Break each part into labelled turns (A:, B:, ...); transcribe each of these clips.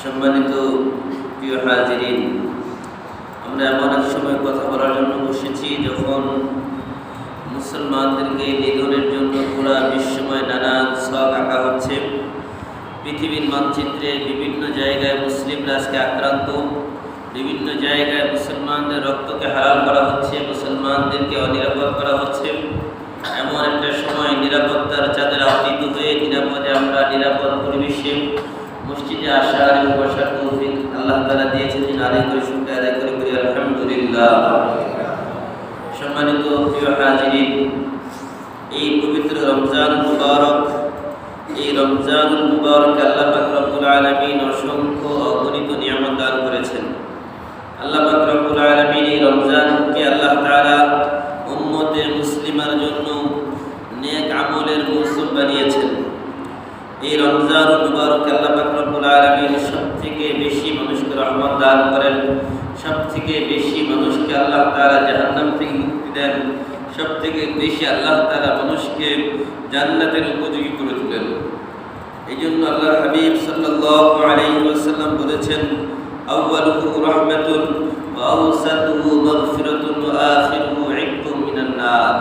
A: সম্মানিত প্রিয় হাজিরিন, আমরা এমন এক সময় কথা বলার জন্য বসেছি যখন মুসলমানদেরকে নিধনের জন্য পুরা বিশ্বময় নানান ছক আঁকা হচ্ছে। পৃথিবীর মানচিত্রে বিভিন্ন জায়গায় মুসলিমরা আজকে আক্রান্ত, বিভিন্ন জায়গায় মুসলমানদের রক্তকে হালাল করা হচ্ছে, মুসলমানদেরকে অনিরাপদ করা হচ্ছে। এমন একটা সময় নিরাপত্তার চাদর আবৃত হয়ে নিরাপদে আমরা নিরাপদ পরিবেশে মসজিদে আসার এবং বসার তৌফিক আল্লাহ তাআলা দিয়েছেন। আদায় করে শুকরিয়া আদায় করে বলি আলহামদুলিল্লাহ। সম্মানিত প্রিয় হাজিরিন, এই পবিত্র রমজান মুবারক, এই রমজান মুবারক আল্লাহ পাক রব্বুল আলামিন অসংখ্য অগণিত নিয়ামত দান করেছেন। আল্লাহ পাক রব্বুল আলামিন এই রমজানকে আল্লাহ তাআলা উম্মতে মুসলিমার জন্য নেক আমলের মৌসুম বানিয়েছেন। এই রমজান মুবারক আল্লাহ পাক রব্বুল আলামিন সবথেকে বেশি মানুষকে রহমত দান করেন, সবথেকে বেশি মানুষকে আল্লাহ তাআলা জাহান্নাম থেকে মুক্তি দেন, সবথেকে বেশি আল্লাহ তাআলা মানুষকে জান্নাতের উপযোগী করে তোলেন। এই জন্য আল্লাহর হাবিব সাল্লাল্লাহু আলাইহি ওয়াসাল্লাম বলেছেন, আউয়ালুহু রাহমাতুন ওয়া আওসাতুহু মাগফিরাতুন ওয়া আখিরুহু ইকতুম মিনান নার।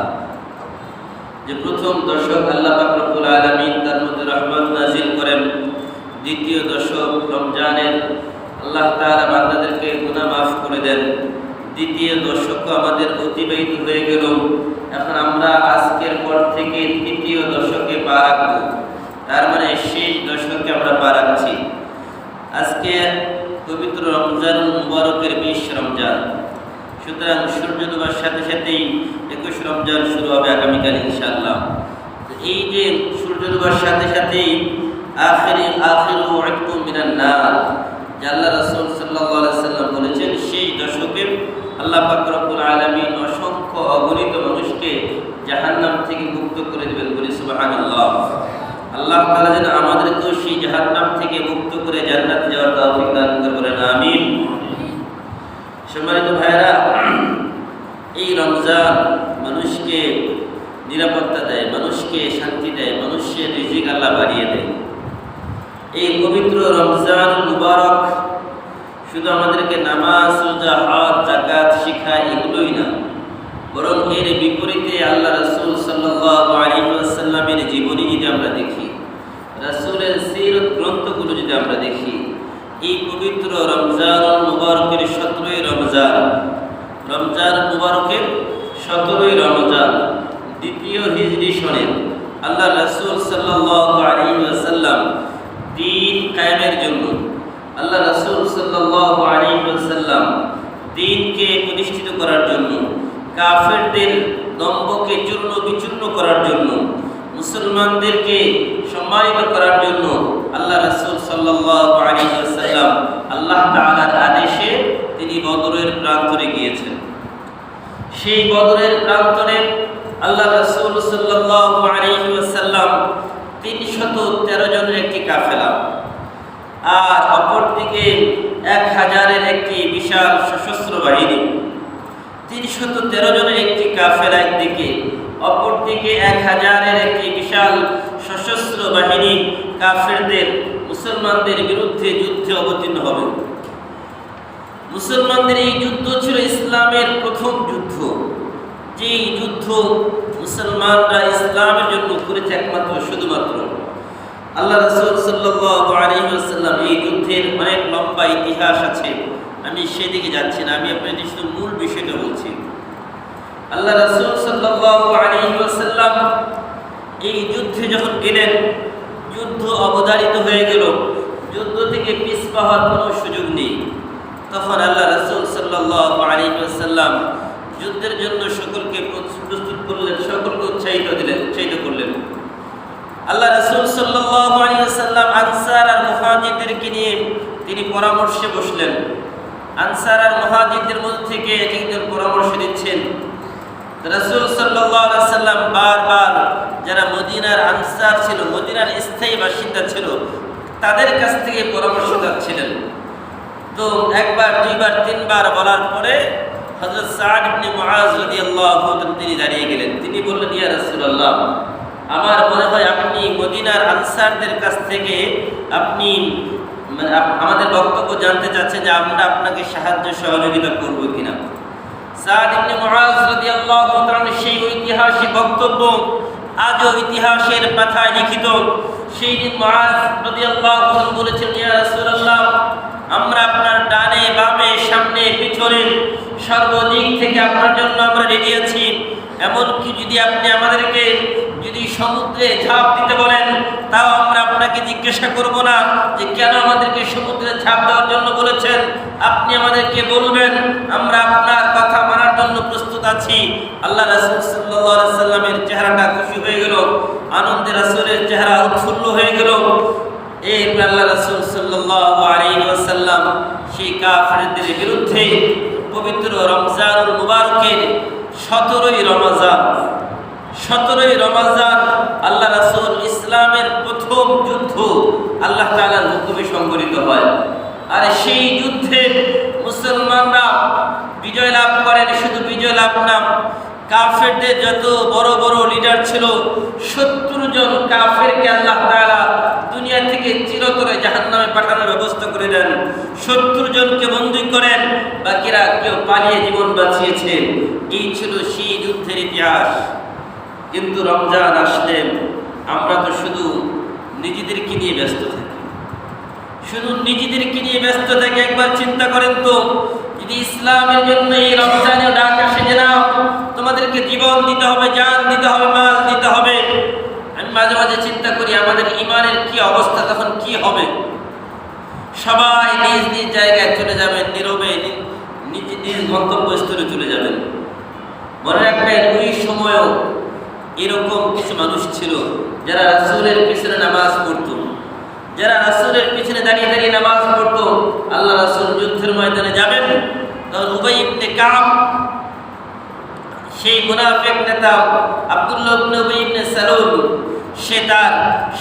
A: যে প্রথম দশক আল্লাহ পাক রব্বুল আলামিন তার মধ্যে রহমত নাযিল করেন, দ্বিতীয় দশক রমজানের আল্লাহ তাআলা বান্দাদেরকে গুনাহ মাফ করে দেন, দ্বিতীয় দশক আমাদের অতিবাহিত হয়ে গেল। এখন আমরা আজকের পর থেকে তৃতীয় দশকে পা রাখব, তার মানে শেষ দশকে আমরা পা রাখছি। আজকে পবিত্র রমজান মুবারকের 20 রমজান, সুতরাং সূর্য ডোবার সাথে সাথেই 21 রমজান শুরু হবে আগামীকাল ইনশাআল্লাহ। এই যে সূর্য ডোবার সাথে সাথেই আখিরু ইকতুম মিনান নার, আল্লাহ রাসূল সাল্লাল্লাহু আলাইহি ওয়াসাল্লাম বলেছেন, সেই দশকে আল্লাহ পাক রব্বুল আলামিন অসংখ্য অগণিত মানুষকে জাহান্নাম থেকে মুক্ত করে দেবেন। বলি সুবহানাল্লাহ। আল্লাহ তাআলা যেন আমাদেরকেও সেই জাহান্নাম থেকে মুক্ত করে জান্নাতে যাওয়ার তৌফিক দান করেন, আমিন। সম্মানিত ভাইরা, এই রমজান মানুষকে নিরাপত্তা দেয়, মানুষকে শান্তি দেয়, মানুষের রিজিক আল্লাহ বাড়িয়ে দেয়। এই পবিত্র রমজান মুবারক শুধু আমাদেরকে নামাজ, রোজা, হজ, যাকাত শিখায় এগুলোই না, বরং এর বিপরীতে আল্লাহ রাসূল সাল্লাল্লাহু আলাইহি ওয়াসাল্লামের জীবনী যদি আমরা দেখি, রাসূলের সিরত গ্রন্থগুলো যদি আমরা দেখি, এই পবিত্র রমজান মুবারকের 17ই রমজান, রমজান মুবারকের 17ই রমজান, দ্বিতীয় হিজরি সনের আল্লাহ রাসূল সাল্লাল্লাহু আলাইহি ওয়াসাল্লাম দ্বীন কায়েমের জন্য, আল্লাহ রাসূল সাল্লাল্লাহু আলাইহি ওয়াসাল্লাম দ্বীনকে প্রতিষ্ঠিত করার জন্য, কাফেরদের দম্ভকে চূর্ণ বিচূর্ণ করার জন্য, মুসলমানদেরকে সম্মানিত করার জন্য আল্লাহ রাসূল সাল্লাল্লাহু আলাইহি ওয়াসাল্লাম আল্লাহ তাআলার আদেশে তিনি বদরের প্রান্তরে গিয়েছেন। সেই বদরের প্রান্তরে আল্লাহ রাসূল সাল্লাল্লাহু আলাইহি ওয়াসাল্লাম 313 জনের একটি কাফেলা আর অপরদিকে 1000-এর একটি বিশাল সশস্ত্র বাহিনী, 313 জনের একটি কাফেলা একদিকে, অপরদিকে 1000-এর একটি বিশাল সশস্ত্র বাহিনী কাফেরদের মুসলমানদের বিরুদ্ধে যুদ্ধে অবতীর্ণ হবে। মুসলমানদের এই যুদ্ধ ছিল ইসলামের প্রথম যুদ্ধ, যেই যুদ্ধ মুসলমানরা ইসলামের জন্য করেছে একমাত্র শুধুমাত্র। আল্লাহ রাসূল সাল্লাল্লাহু আলাইহি ওয়াসাল্লাম এই যুদ্ধের অনেক লম্বা ইতিহাস আছে, আমি সেদিকে যাচ্ছি না, আমি আপনাদের শুধু মূল বিষয়টা বলছি। আল্লাহ রাসূল সাল্লাল্লাহু আলাইহি ওয়াসাল্লাম এই যুদ্ধে যখন গেলেন, যুদ্ধ অবধারিত হয়ে গেল, যুদ্ধ থেকে পিছপা হওয়ার কোনো সুযোগ নেই। তখন আল্লাহ রাসূল সাল্লাল্লাহু আলাইহি ওয়াসাল্লাম যুদ্ধের জন্য সকলকে প্রস্তুত করলেন, সকলকে উৎসাহিত করলেন। আল্লাহ রাসূল সাল্লাল্লাহু আলাইহি ওয়াসাল্লাম আনসার আর মুহাজিরদেরকে নিয়ে তিনি পরামর্শে বসলেন। আনসার আর মুহাজিরদের মধ্যে থেকে একজন পরামর্শ দিচ্ছেন। রাসূল সাল্লাল্লাহু আলাইহি ওয়াসাল্লাম বারবার যারা মদিনার আনসার ছিল, মদিনার স্থায়ী বাসিন্দা ছিল, তাদের কাছ থেকে পরামর্শ চাচ্ছিলেন। তো একবার, দুইবার, তিনবার বলার পরে হযরত সাদ ইবনে মুআজ রাদিয়াল্লাহু আনহু তিনি দাঁড়িয়ে গেলেন। তিনি বললেন, ইয়া রাসূলুল্লাহ, আমার মনে হয় আপনি মদিনার আনসারদের কাছ থেকে আপনি আমাদের বক্তব্য জানতে চাচ্ছেন যে আমরা আপনাকে সাহায্য সহযোগিতা করব কিনা। সাদ ইবনে মুআজ রাদিয়াল্লাহু তাআলা সেই ঐতিহাসিক বক্তব্য আজও ইতিহাসের পাতায় লিখিত। সেই দিন মুআজ রাদিয়াল্লাহু তাআলা বলেছেন, ইয়া রাসূলুল্লাহ, আমরা আপনার ডানে বামে সামনে পিছনে সর্বদিক থেকে আপনার জন্য আমরা রেডি আছি। এমনকি যদি আপনি আমাদেরকে যদি সমুদ্রে ঝাঁপ দিতে বলেন, তাও আমরা আপনাকে জিজ্ঞাসা করব না যে কেন আমাদেরকে সমুদ্রে ঝাঁপ দেওয়ার জন্য বলেছেন। আপনি আমাদেরকে বলবেন, আমরা আপনার কথা মানার জন্য প্রস্তুত আছি। আল্লাহ রাসূল সাল্লাল্লাহু আলাইহি ওয়াসাল্লামের চেহারাটা খুশি হয়ে গেল, আনন্দে রাসূলের চেহারা উৎফুল্ল হয়ে গেল। এই আল্লাহ রাসূল সাল্লাল্লাহু আলাইহি ওয়াসাল্লাম সেই কাফেরদের বিরুদ্ধে পবিত্র রমজানুল মুবারকের 17ই রমজান আল্লাহ রাসূল ইসলামের প্রথম যুদ্ধ আল্লাহ তাআলার হুকুমে সংঘটিত হয়। আর সেই যুদ্ধে মুসলমানরা বিজয় লাভ করেন। শুধু বিজয় লাভ না, কাফেরদের যত বড় বড় লিডার ছিল 70 জন কাফেরকে আল্লাহ তাআলা দুনিয়া থেকে চিরতরে জাহান্নামে পাঠানোর ব্যবস্থা করে দেন। 70 জনকে বন্দী করেন, বাকিরা কেউ পালিয়ে জীবন বাঁচিয়েছে। এই ছিল সেই যুদ্ধের ইতিহাস। কিন্তু রমজান আসলে আমরা তো শুধু নিজেদেরকে নিয়ে ব্যস্ত থাকি। একবার চিন্তা করেন তো, যদি ইসলামের জন্য এই রমজানে ডাক আসে যে না, তোমাদেরকে জীবন দিতে হবে, জান দিতে হবে, মাল দিতে হবে, আমি মাঝে মাঝে চিন্তা করি আমাদের ঈমানের কি অবস্থা, তখন কি হবে। সবাই নিজ নিজ জায়গায় চলে যাবেন, নীরবে নিজ নিজ গন্তব্যস্থলে চলে যাবেন। মনে রাখবেন, ওই সময়ও এরকম কিছু মানুষ ছিল যারা রাসূলের পিছনে নামাজ পড়তো, যারা রাসূলের পিছনে দাঁড়িয়ে দাঁড়িয়ে নামাজ পড়তো। আল্লাহ রাসূল যুদ্ধের ময়দানে যাবেন, তখন উবাই ইবনে কাব, সেই মুনাফিক নেতা আব্দুল্লাহ ইবনে উবাই ইবনে সালুল, সে তার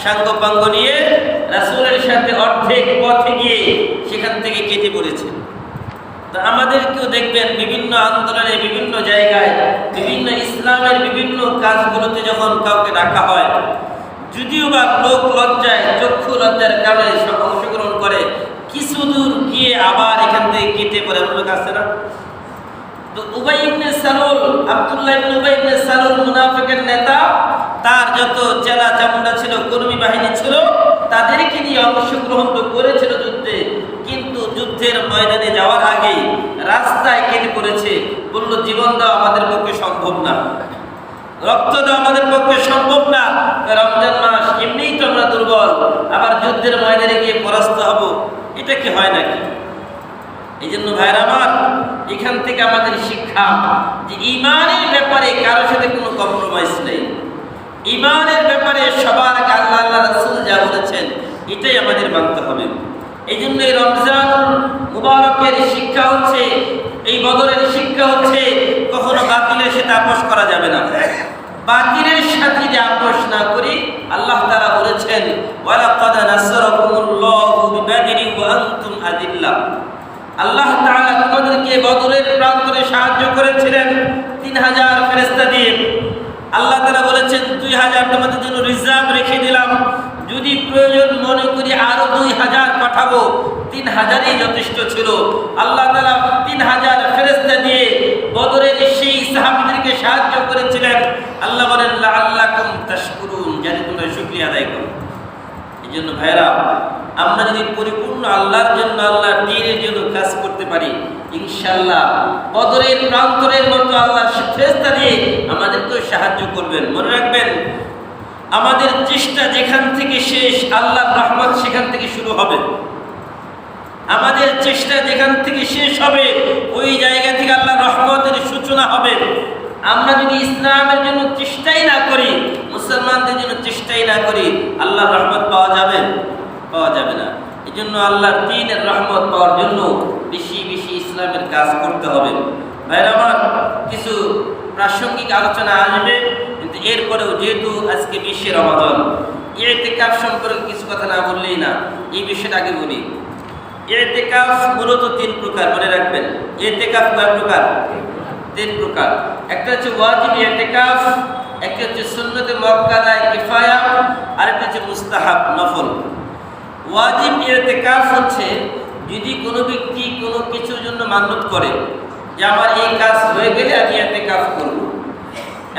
A: সাঙ্গপাঙ্গ নিয়ে রাসূলের সাথে অর্ধেক পথে গিয়ে সেখান থেকে কেটে পড়েছে। তো আমাদেরকেও দেখবেন বিভিন্ন আন্দোলনে, বিভিন্ন জায়গায়, বিভিন্ন ইসলামের বিভিন্ন কাজগুলোতে যখন কাউকে ডাকা হয়, যদিও বা লোক লজ্জায়, চক্ষু লজ্জার কারণে অংশগ্রহণ করে, কিছু দূর গিয়ে আবার এখান থেকে কেটে পড়ে লোক আসছে না। তো উবাই ইবনে সালুল, আব্দুল্লাহ ইবনে উবাই ইবনে সালুল মুনাফিকের নেতা, তার যত চেলা চামুন্ডা ছিল, কর্মী বাহিনী ছিল, তাদেরকে নিয়ে অংশগ্রহণ তো করেছিল যুদ্ধে, কিন্তু যুদ্ধের ময়দানে যাওয়ার আগে রাস্তায় কেটে পড়েছে। বলল, জীবন দেওয়া আমাদের পক্ষে সম্ভব না, রক্ত দেওয়া আমাদের পক্ষে সম্ভব না। রমজান মাস, এমনিই তো আমরা দুর্বল, আবার যুদ্ধের ময়দানে গিয়ে পরাস্ত হব, এটা কি হয় নাকি? এই জন্য ভাইরা আমার, এখান থেকে আমাদের শিক্ষা যে ঈমানের ব্যাপারে কারো সাথে কোনো কম্প্রোমাইজ নেই। ঈমানের ব্যাপারে সবার আগে আল্লাহ রাসূল যা বলেছেন এটাই আমাদের মানতে হবে। এই জন্য এই রমজানুল মুবারকের শিক্ষা হচ্ছে, এই বদরের শিক্ষা হচ্ছে, কখনো বাতিলের সাথে আপোষ করা যাবে না। বাতিলের সাথে যে আপোষ না করি, আল্লাহ তাআলা বলেছেন, ওয়ালাকাদ নাসারাকুমুল্লাহু বিবাদরিন ওয়া আনতুম আযিল্লা। আল্লাহ তাআলা তোমাদেরকে বদরের প্রান্তরে সাহায্য করেছিলেন 3000 ফেরেশতা দিয়ে। আল্লাহ তাআলা বলেছেন 2000 তোমাদের জন্য রিজার্ভ রেখে দিলাম, যদি প্রয়োজন মনে করি আরো 2000 পাঠাবো। 3000ই যথেষ্ট ছিল। আল্লাহ তাআলা 3000 ফেরেশতা দিয়ে বদরের সেই সাহাবীদেরকে সাহায্য করেছিলেন। আল্লাহ বলেন, লাআল্লাকুম তাশকুরুন, যাতে তোমরা শুকরিয়া আদায় করো। এই জন্য ভাইরা, আমরা যদি পরিপূর্ণ আল্লাহর জন্য, আল্লাহর দ্বীনের জন্য কাজ করতে পারি, ইনশাআল্লাহ বদরের প্রান্তরের মতো আল্লাহ ফেরেশতা দিয়ে আমাদেরকেও সাহায্য করবেন। মনে রাখবেন, আমাদের চেষ্টা যেখান থেকে শেষ, আল্লাহর রহমত সেখান থেকে শুরু হবে। আমাদের চেষ্টা যেখান থেকে শেষ হবে, ওই জায়গা থেকে আল্লাহর রহমতের সূচনা হবে। আমরা যদি ইসলামের জন্য চেষ্টাই না করি, মুসলমানদের জন্য চেষ্টাই না করি, আল্লাহর রহমত পাওয়া যাবে না। এই জন্য আল্লাহর দ্বীনের রহমত পাওয়ার জন্য বেশি বেশি ইসলামের কাজ করতে হবে। ভাইরা আমার, কিছু প্রাসঙ্গিক আলোচনা আসবে, কিন্তু এরপরেও যেহেতু আজকে 20 রমাদান, ইতিকাফ সম্পর্কে কিছু কথা না বললেই না। এই বিষয়টা আগে বলি। ইতিকাফ মূলত 3 প্রকার, মনে রাখবেন। ইতিকাফ কয় প্রকার? 3 প্রকার। একটা হচ্ছে ওয়াজিব ইতিকাফ, একটা হচ্ছে সুন্নতে মুআক্কাদা কিফায়া, আর একটা হচ্ছে মুস্তাহাব নফল। ওয়াজিব ইতিকাফ হচ্ছে যদি কোনো ব্যক্তি কোনো কিছুর জন্য মান্যত করে যে আমার এই কাজ হয়ে গেলে আমি ইতিকাফ করব,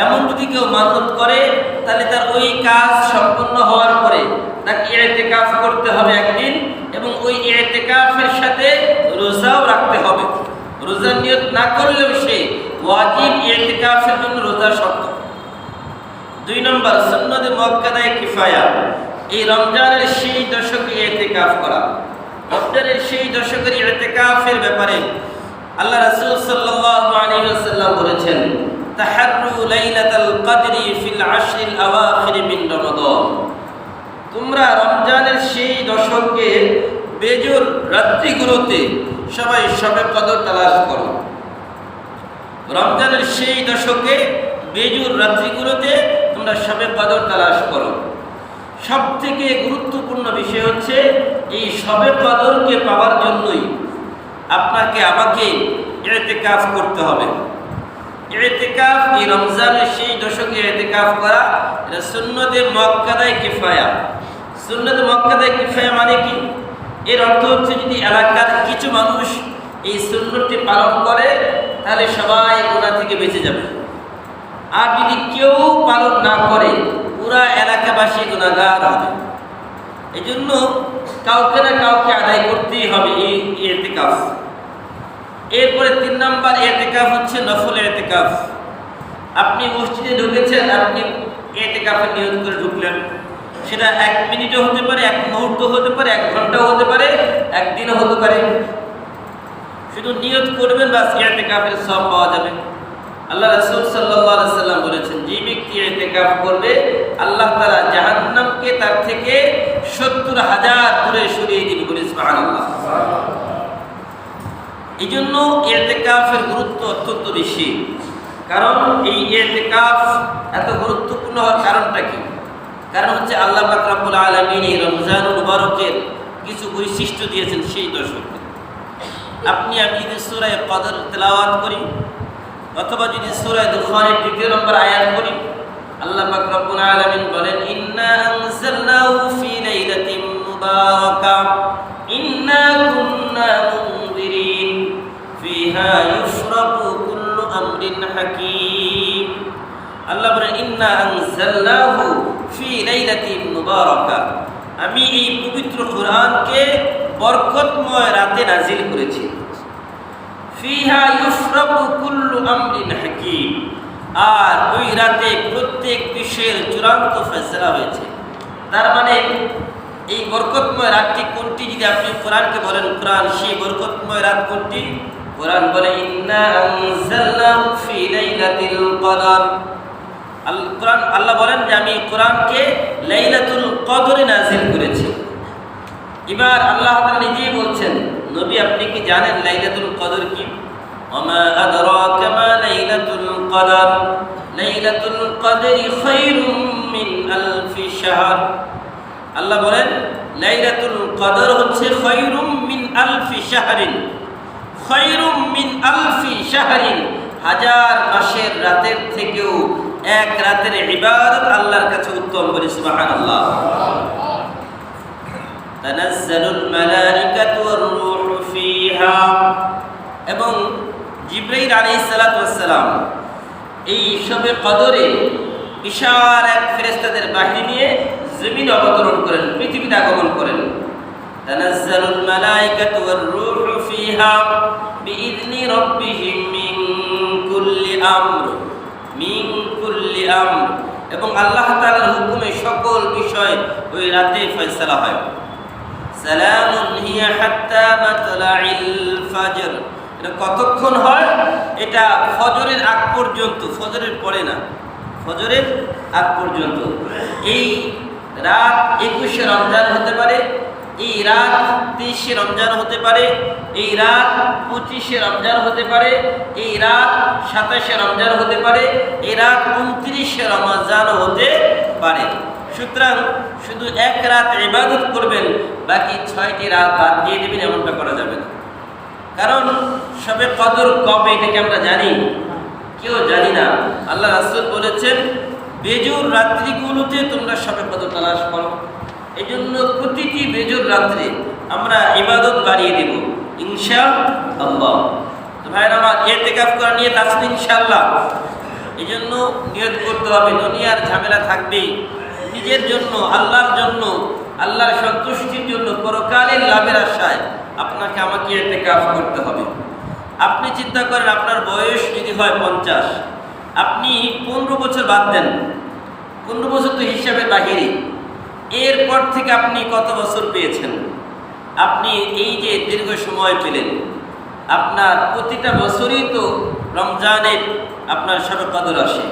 A: এমন যদি কেউ মান্যত করে তাহলে তার ওই কাজ সম্পন্ন হওয়ার পরে তাকে ইতিকাফ করতে হবে একদিন, এবং ওই ইতিকাফের সাথে রোজাও রাখতে হবে। রোজার নিয়ত না করলেও সে ওয়াজিব ইতিকাফের জন্য রোজা শর্ত। 2 নম্বর সুন্নতে মুআক্কাদায়ে কিফায়া, এই রমজানের সেই দশকে ইতিকাফ করা। রমজানের সেই দশকের ইতিকাফের ব্যাপারে আল্লাহ রাসূল সাল্লাল্লাহু আলাইহি ওয়াসাল্লাম বলেছেন, তাহাররু লাইলাতাল কদরি ফিল আশরিল আওয়াখির মিন রমাদান। তোমরা রমজানের সেই দশকে বেজোর রাত্রিগুলোতে সবাই শবে কদর তালাশ করো। রমজানের সেই দশকে বেজোর রাত্রিগুলোতে তোমরা শবে কদর তালাশ করো। সবথেকে গুরুত্বপূর্ণ বিষয় হচ্ছে এই শবে কদরকে পাওয়ার জন্যই আপনাকে আমাকে ইতিকাফ করতে হবে। ইতিকাফ এই রমজানের সেই দশকে ইতিকাফ করা এটা সুন্নতে মুআক্কাদায়ে কিফায়া। সুন্নতে মুআক্কাদায়ে কিফায়া মানে কি? এর অর্থ হচ্ছে যদি এলাকার কিছু মানুষ এই সুন্নতটি পালন করে তাহলে সবাই গুনাহ থেকে বেঁচে যাবে, আর যদি কেউ পালন না করে পুরা এলাকাবাসী গুনাহগার হবে। এই জন্য কাউকে না কাউকে আদায় করতেই হবে এই ইতিকাফ। এরপরে 3 নম্বর ইতিকাফ হচ্ছে নফল ইতিকাফ। আপনি মসজিদে ঢুকেছেন, আপনি ইতিকাফের নিয়ত করে ঢুকলেন, সেটা 1 মিনিটও হতে পারে, 1 মুহূর্ত হতে পারে, 1 ঘন্টাও হতে পারে, 1 দিনও হতে পারে। শুধু নিয়ত করবেন, বাস ইতিকাফের সওয়াব পাওয়া যাবে। আল্লাহ রাসূল সাল্লাল্লাহু আলাইহি ওয়াসাল্লাম বলেছেন, যে ব্যক্তি ইতিকাফ করবে আল্লাহ তাআলা জাহান্নামকে তার থেকে 70,000 দূরে সরিয়ে দিবে। বলে সুবহানাল্লাহ। এই জন্য ইতিকাফের গুরুত্ব অত্যন্ত বেশি। কারণ এই ইতিকাফ এত গুরুত্বপূর্ণ হওয়ার কারণটা কি? কারণ হচ্ছে আল্লাহ পাক রব্বুল আলামিন এই রমজানুল মুবারকের কিছু বৈশিষ্ট্য দিয়েছেন সেই দশকে। আমি যদি সূরা কদর তেলাওয়াত করি অথবা যদি সূরা দুখানের 2 নম্বর আয়াত করি, আল্লাহ পাক রব্বুল আলামিন বলেন, ইন্না আনজালনাহু ফি লাইলাতিন মুবারাকা ইন্না কুন্না মুনজিরিন ফিহা ইউফরাকু কুল্লু আমরিন হাকীম। আল্লাহ বলেন, ইন্না আনজালনাহু ফি লাইলাতিন মুবারাকা, আমি এই পবিত্র কোরআনকে বরকতময় রাতে নাজিল করেছি। ফিহা ইউফরাকু কুল্লু আমরিন হাকীম, আর ওই রাতে প্রত্যেক বিষয়ের চূড়ান্ত ফয়সালা হয়েছে। তার মানে এই বরকতময় রাতটি কোনটি? যদি আপনি কোরআনকে বলেন কোরআন সেই বরকতময় রাত কোনটি? কোরআন বলে, ইন্না আনজালনাহু ফি লাইলাতিল কদর। কোরআন আল্লাহ বলেন যে আমি কোরআনকে লাইলাতুল কদরে নাজিল করেছি। এবার আল্লাহ তাআলা নিজেই বলছেন, নবী আপনি কি জানেন লাইলাতুল কদর কি? ওমা আদরাকা মা লাইলাতুল কদর, লাইলাতুল কদরি খায়রুম মিন আলফি শাহর। আল্লাহ বলেন লাইলাতুল কদর হচ্ছে খায়রুম মিন আলফি শাহরিন, খায়রুম মিন আলফি শাহরিন, 1000 মাসের রাতের থেকেও এক রাতের ইবাদত আল্লাহর কাছে উত্তম। বলি সুবহানাল্লাহ। তানাজ্জালুল মালাইকাতু ওয়ার রূহু ফিহা, এবং জিবরাইল আলাইহিস সালাতু ওয়াস সালাম এই শবে কদরে বিশাল এক ফেরেশতাদের বাহিনী নিয়ে জমিনে অবতরণ করেন, পৃথিবীতে আগমন করেন। তানাজ্জালুল মালাইকাতু ওয়ার রূহু ফিহা বিইذনি রাব্বিহিম মিন কুল্লি আমর, মিন কুল্লি আমর, এবং আল্লাহ তাআলার হুকুমে সকল বিষয় ওই রাতে ফয়সালা হয়। সালামুন হিয়া হাত্তা মাতলাইল ফাজর, এটা কতক্ষণ হয়? এটা ফজরের আগ পর্যন্ত, ফজরের পরে না, ফজরের আগ পর্যন্ত। এই রাত 21শে রমজান হতে পারে, এই রাত 23শে রমজান হতে পারে, এই রাত 25শে রমজান হতে পারে, এই রাত 27শে রমজান হতে পারে, এই রাত 29শে রমজান হতে পারে। সুতরাং শুধু এক রাত ইবাদত করবেন, বাকি 6টি রাত বাদ দিয়ে দেবেন, এমনটা করা যাবে না। কারণ শবে কদর কবে এটাকে আমরা জানি? কেউ জানি না। আল্লাহ রাসূল বলেছেন বেজোর রাত্রিগুলোতে তোমরা শবে কদর তালাশ করো। এজন্য প্রতিটি বেজর রাত্রে আমরা ইবাদত বাড়িয়ে দেব ইনশাআল্লাহ। তো ভাইরা আমার, ইতিকাফ করা নিয়ে আসলে ইনশাআল্লাহ। এজন্য নিয়ত করতে হবে, দুনিয়ার ঝামেলা থাকবেই, নিজের জন্য, আল্লাহর জন্য, আল্লাহর সন্তুষ্টির জন্য, পরকালের লাভের আশায় আপনাকে আমাকে ইতিকাফ করতে হবে। আপনি চিন্তা করেন, আপনার বয়স যদি হয় 50, আপনি 15 বছর বাদ দেন, 15 বছর তো হিসাবের বাহিরে, এরপর থেকে আপনি কত বছর পেয়েছেন? আপনি এই যে দীর্ঘ সময় পেলেন, আপনার প্রতিটা বছরই তো রমজানের আপনার শবে কদর আসে।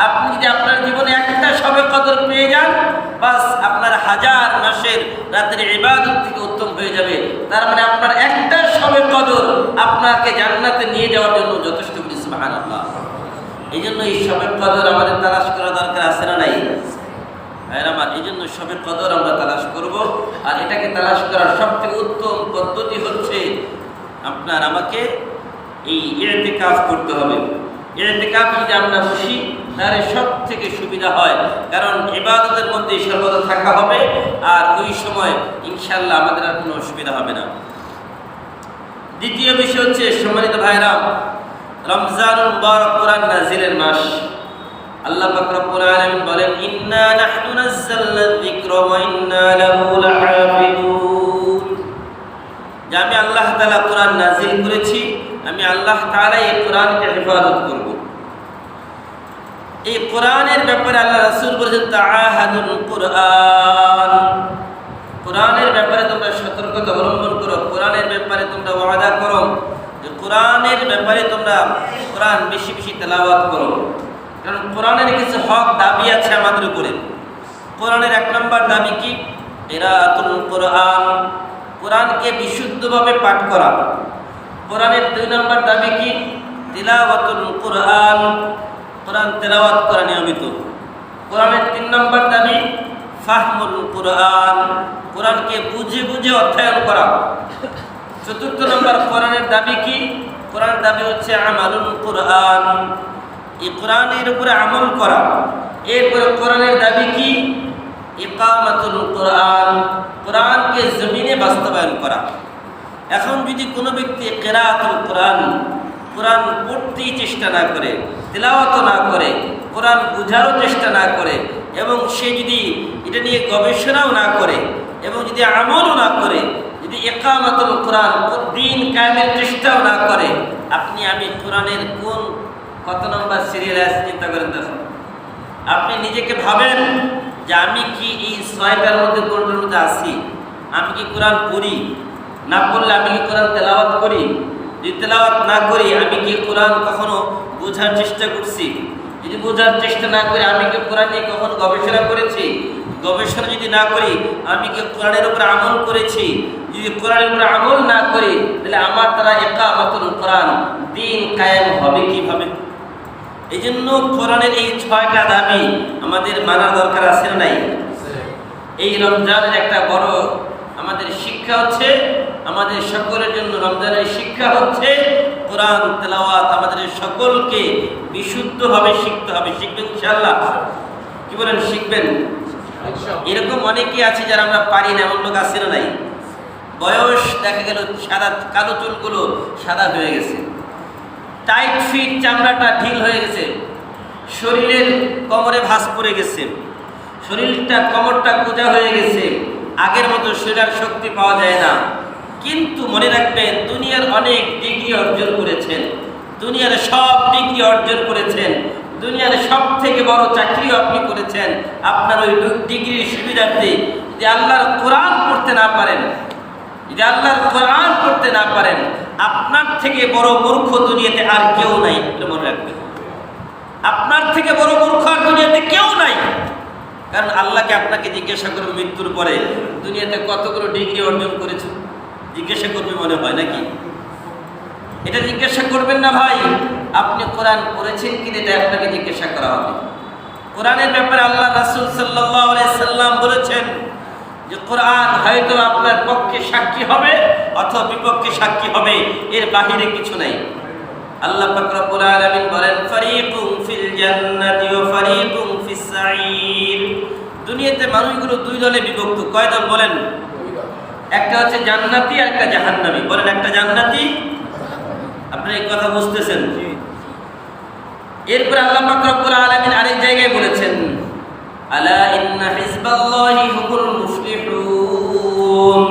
A: আপনি যদি আপনার জীবনে একটা শবে কদর পেয়ে যান, বাস আপনার 1000 মাসের রাতের ইবাদত থেকে উত্তম হয়ে যাবে। তার মানে আপনার একটা শবে কদর আপনাকে জান্নাতে নিয়ে যাওয়ার জন্য যথেষ্ট। সুবহানাল্লাহ। এই জন্য এই শবে কদর আমাদের তালাশ করা দরকার আছে না নাই? আমার এই জন্য শবে কদর আমরা তালাশ করব। আর এটাকে তালাশ করার সবথেকে উত্তম পদ্ধতি হচ্ছে আপনার আমাকে এই ইতিকাফ করতে হবে। ইতিকাফ যদি আমরা বসি তাহলে সব থেকে সুবিধা হয়, কারণ ইবাদতের মধ্যে সর্বদা থাকা হবে, আর ওই সময় ইনশাআল্লাহ আমাদের আর কোনো অসুবিধা হবে না। দ্বিতীয় বিষয় হচ্ছে, সম্মানিত ভাইরা, রমজানুল মুবারক কোরআন নাজিলের মাস। আল্লাহ পাক রব্বুল আলামিন বলেন, ইন্না নাহনু নাযালনা যিকরা ওয়া ইন্না লাহু লাহাফিজুন। যে আমি আল্লাহ তাআলা কোরআন নাজিল করেছি, আমি আল্লাহ তাআলা এই কোরআনকে হেফাজত করব। এই কোরআনের ব্যাপারে আল্লাহ রাসূল বলেছেন, তাআহাদুল কোরআন। কোরআনের ব্যাপারে তোমরা সতর্কতা অবলম্বন করো, কোরআনের ব্যাপারে তোমরা ওয়াদা করো যে কোরআনের ব্যাপারে তোমরা কোরআন বেশি বেশি তেলাওয়াত করো। কারণ কোরআনের কিছু হক দাবি আছে আমাদের উপরে। কোরআনের 1 নম্বর দাবি কি? কিরাআতুল কোরআন, কোরআনকে বিশুদ্ধভাবে পাঠ করা। কোরআনের 2 নম্বর দাবি কি? তিলাওয়াতুল কোরআন, কোরআন তেলাওয়াত করা নিয়মিত। কোরআনের 3 নম্বর দাবি ফাহমুল কোরআন, কোরআনকে বুঝে বুঝে অধ্যয়ন করা। 4 নম্বর কোরআনের দাবি কি? কোরআনের দাবি হচ্ছে আমালুল কোরআন, এই কোরআনের উপরে আমল করা। এরপরে কোরআনের দাবি কি? ইকামাতুল কোরআন, কোরআনকে জমিনে বাস্তবায়ন করা। এখন যদি কোনো ব্যক্তি কিরাআতুল কোরআন, কোরআন পড়তেই চেষ্টা না করে, তেলাওয়াত না করে, কোরআন বোঝারও চেষ্টা না করে, এবং সে যদি এটা নিয়ে গবেষণাও না করে, এবং যদি আমলও না করে, যদি ইকামাতুল কোরআন, দিন কায়েমের চেষ্টাও না করে, আপনি আমি কোরআনের কত নম্বর সিরিয়ালে আছে চিন্তা করেন। তখন আপনি নিজেকে ভাবেন যে আমি কি এই 6টার মধ্যে কোনটার মধ্যে আছি? আমি কি কোরআন পড়ি? না পড়লে আমি কি কোরআন তেলাওয়াত করি? যদি তেলাওয়াত না করি, আমি কি কোরআন কখনো বোঝার চেষ্টা করছি? যদি বোঝার চেষ্টা না করি, আমি কি কোরআন নিয়ে কখনো গবেষণা করেছি? গবেষণা যদি না করি, আমি কি কোরআনের উপরে আমল করেছি? যদি কোরআনের উপরে আমল না করি, তাহলে আমার দ্বারা ইকামাতুল কোরআন, দিন কায়েম হবে কিভাবে? এই জন্য কোরআনের এই 6টা দাবি আমাদের মানার দরকার আছে না নাই? এই রমজানের একটা বড় আমাদের শিক্ষা হচ্ছে, আমাদের সকলের জন্য রমজানের শিক্ষা হচ্ছে কোরআন তেলাওয়াত আমাদের সকলকে বিশুদ্ধভাবে শিখতে হবে। শিখবেন ইনশাআল্লাহ? কি বলেন, শিখবেন? এরকম অনেকেই আছে যারা আমরা পারি না, এমন লোক আছে না নাই? বয়স দেখা গেল সাদা, কালো চুলগুলো সাদা হয়ে গেছে, টাইট ফিট, চামড়াটা ঢিল হয়ে গেছে, শরীরের কোমরে ভাঁজ পড়ে গেছে, শরীরটা কোমরটা কোজা হয়ে গেছে, আগের মতো শরীরের শক্তি পাওয়া যায় না। কিন্তু মনে রাখবেন, দুনিয়ার অনেক ডিগ্রি অর্জন করেছেন, দুনিয়ার সব ডিগ্রি অর্জন করেছেন, দুনিয়ার সব থেকে বড় চাকরিও আপনি করেছেন। আপনার ওই ডিগ্রির সুবিধার্থে যদি আল্লাহর কোরআন পড়তে না পারেন, যদি আল্লাহর কোরআন পড়তে না পারেন, আপনার থেকে বড় মূর্খ দুনিয়াতে আর কেউ নাই। মনে রাখবেন, আপনার থেকে বড় মূর্খ আর দুনিয়াতে কেউ নাই। কারণ আল্লাহকে আপনাকে জিজ্ঞাসা করবে মৃত্যুর পরে, দুনিয়াতে কতগুলো ডিগ্রি অর্জন করেছে, জিজ্ঞাসা করবে মনে হয় নাকি? এটা জিজ্ঞাসা করবেন না ভাই, আপনি কোরআন পড়েছেন কিনা এটা আপনাকে জিজ্ঞাসা করা হবে। কোরআনের ব্যাপারে আল্লাহ রাসূল সাল্লাল্লাহু আলাইহি সাল্লাম বলেছেন যে কোরআন হয়তো আপনার পক্ষে সাক্ষী হবে অথবা বিপক্ষে সাক্ষী হবে, এর বাহিরে কিছু নাই। আল্লাহ পাক রব্বুল আলামিন বলেন, ফারিকুম ফিল জান্নাতি ওয়া ফারিকুম ফিস সাঈর। দুনিয়াতে মানুষগুলো দুই দলে বিভক্ত। কয় দল বলেন? একটা হচ্ছে জান্নাতি আর একটা জাহান্নামী। বলেন, একটা জান্নাতি। আপনারা এই কথা বুঝতেছেন? এরপর আল্লাহ পাক রব্বুল আলামিন আরেক জায়গায় বলেছেন, আলা ইন্না হিজবাল্লাহি হুমুল মুফলিহুন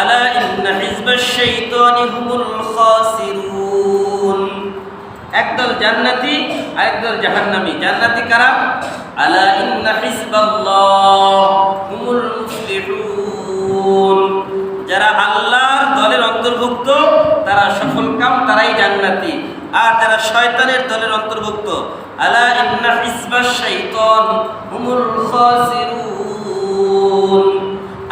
A: আলা ইন্না হিজবাশ শাইতানি হুমুল খাসিরুন। একদল জান্নাতি আর একদল জাহান্নামী। জান্নাতি কারা? আলা ইন্না হিজবাল্লাহ হুমুল মুফলিহুন, যারা আল্লাহর দলের অন্তর্ভুক্ত তারা সফলকাম, তারাই জান্নাতি। আর যারা শয়তানের দলের অন্তর্ভুক্ত, আলা ইন্না হিজবাশ শাইতান হুমুল খাসিরুন,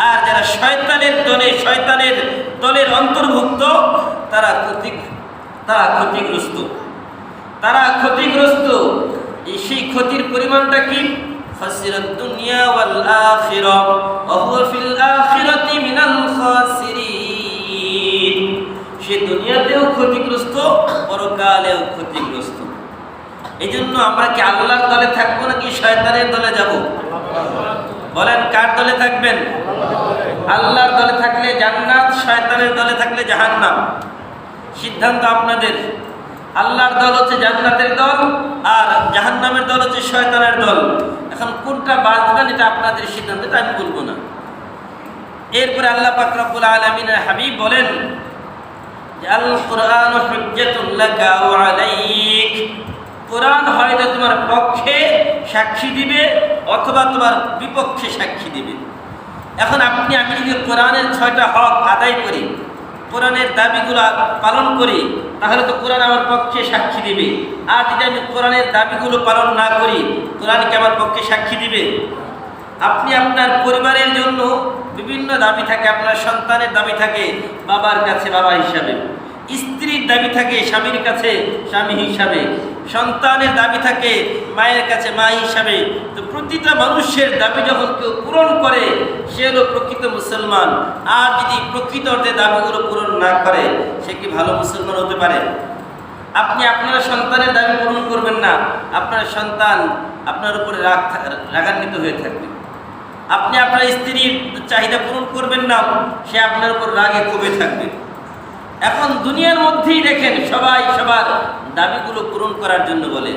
A: আর যারা শয়তানের দলের অন্তর্ভুক্ত তারা ক্ষতিগ্রস্ত। সেই ক্ষতির পরিমাণটা কি? খাসিরাত দুনিয়া ওয়াল আখিরাহ ওয়া হুয়া ফিল আখিরাতি মিনাল খাসিরিন। সে দুনিয়াতেও ক্ষতিগ্রস্ত, পরকালেও ক্ষতিগ্রস্ত। এইজন্য আমরা কি আল্লাহর দলে থাকবো নাকি শয়তানের দলে যাব? বলেন, কার দলে থাকবেন? আল্লাহর দলে থাকলে জান্নাত, শয়তানের দলে থাকলে জাহান্নাম। সিদ্ধান্ত আপনাদের। আল্লাহর দল হচ্ছে জান্নাতের দল, আর জাহান্নামের দল হচ্ছে শয়তানের দল। এখন কোনটা বাঁচবেন এটা আপনাদের সিদ্ধান্ত, এটা আমি বলবো না। এরপরে আল্লাহ পাক রব্বুল আলামিনের হাবিব বলেন যে আল কুরআনু হুজ্জাতুল লাকা ওয়া আলাইক, কোরআন হয়তো তোমার পক্ষে সাক্ষী দিবে অথবা তোমার বিপক্ষে সাক্ষী দিবে। এখন আমি যদি কোরআনের 6টা হক আদায় করি, কোরআনের দাবিগুলো পালন করি, তাহলে তো কোরআন আমার পক্ষে সাক্ষী দিবে। আর যদি আমি কোরআনের দাবিগুলো পালন না করি, কোরআন কি আমার পক্ষে সাক্ষী দিবে? আপনি আপনার পরিবারের জন্য বিভিন্ন দাবি থাকে। আপনার সন্তানের দাবি থাকে বাবার কাছে বাবা হিসাবে, স্ত্রীর দাবি থাকে স্বামীর কাছে স্বামী হিসাবে, সন্তানের দাবি থাকে মায়ের কাছে মা হিসাবে। তো প্রতিটা মানুষের দাবি যখন কেউ পূরণ করে, সে হলো প্রকৃত মুসলমান। আর যদি প্রকৃত অর্থে দাবিগুলো পূরণ না করে, সে কি ভালো মুসলমান হতে পারে? আপনি আপনার সন্তানের দাবি পূরণ করবেন না, আপনার সন্তান আপনার উপরে রাগান্বিত হয়ে থাকবে। আপনি আপনার স্ত্রীর চাহিদা পূরণ করবেন না, সে আপনার উপর রাগে ক্ষোভে থাকবে। এখন দুনিয়ার মধ্যেই দেখেন সবাই সবার দাবিগুলো পূরণ করার জন্য বলে।